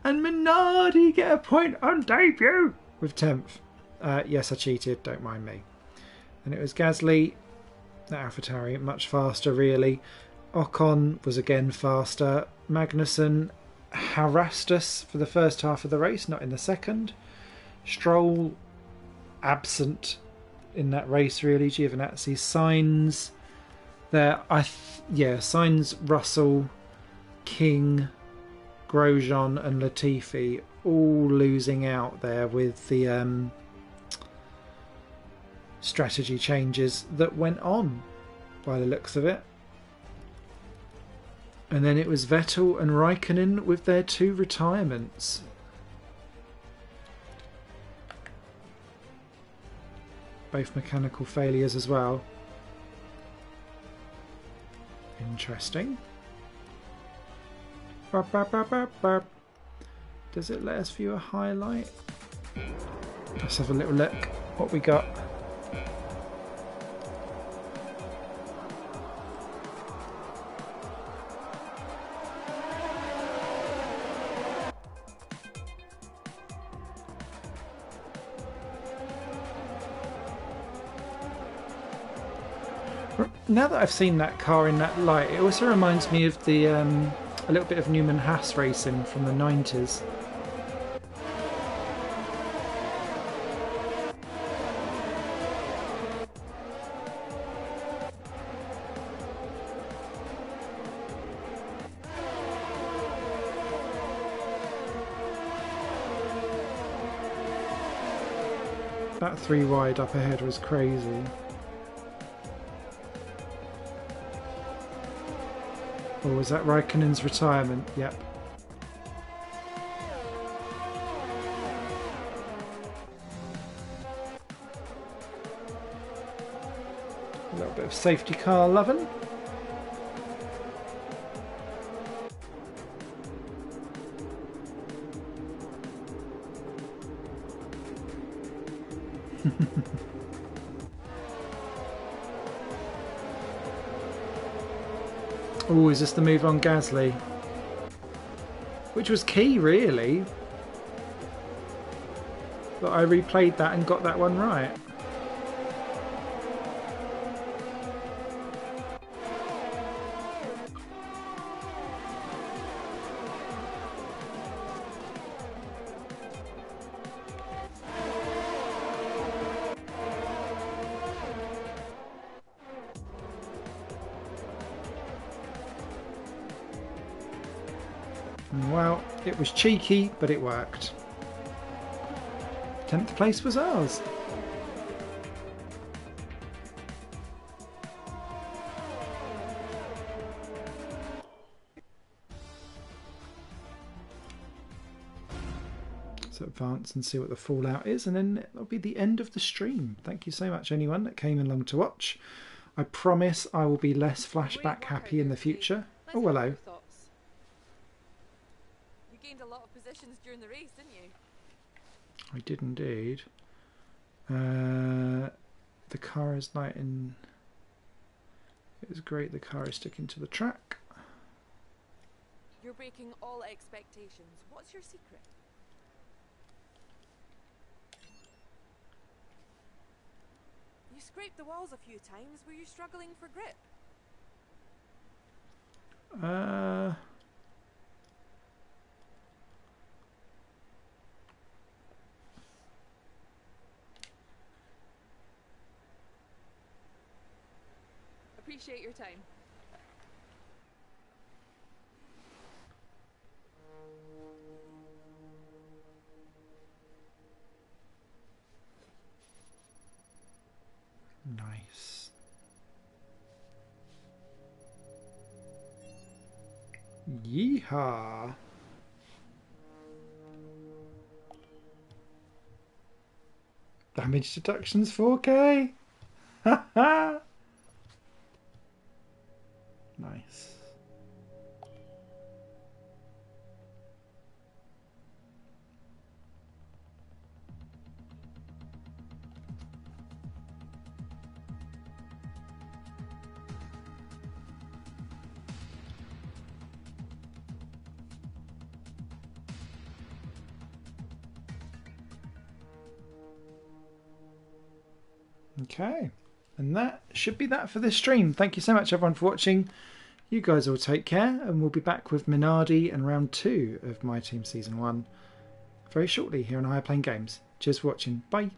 And Minardi get a point on debut with 10th. Yes, I cheated, don't mind me. And it was Gasly, the AlphaTauri, much faster really. Ocon was again faster. Magnussen harassed us for the first half of the race, not in the second. Stroll absent in that race really. Giovinazzi, Sainz there. Sainz, Russell, King, Grosjean and Latifi all losing out there with the strategy changes that went on by the looks of it. And then it was Vettel and Raikkonen with their two retirements. Both mechanical failures as well. Interesting. Does it let us view a highlight? Let's have a little look what we got. Now that I've seen that car in that light, it also reminds me of the a little bit of Newman Haas racing from the 90s. That 3 wide up ahead was crazy. Or was that Raikkonen's retirement? Yep. safety car loving. Oh, is this the move on Gasly? Which was key, really. But I replayed that and got that one right. Well, it was cheeky, but it worked. 10th place was ours. Let's advance and see what the fallout is, and then that'll be the end of the stream. Thank you so much, anyone that came along to watch. I promise I will be less flashback happy in the future. Oh, hello. Gained a lot of positions during the race, didn't you? I did indeed. The car is light in. It was great. The car is sticking to the track. You're breaking all expectations. What's your secret? You scraped the walls a few times. Were you struggling for grip? Appreciate your time. Nice. Yeehaw. Damage deductions 4K. Haha. Nice. Okay, and that should be that for this stream. Thank you so much everyone for watching. You guys all take care, and we'll be back with Minardi and round 2 of My Team Season 1 very shortly here on Higher Plane Games. Cheers for watching. Bye.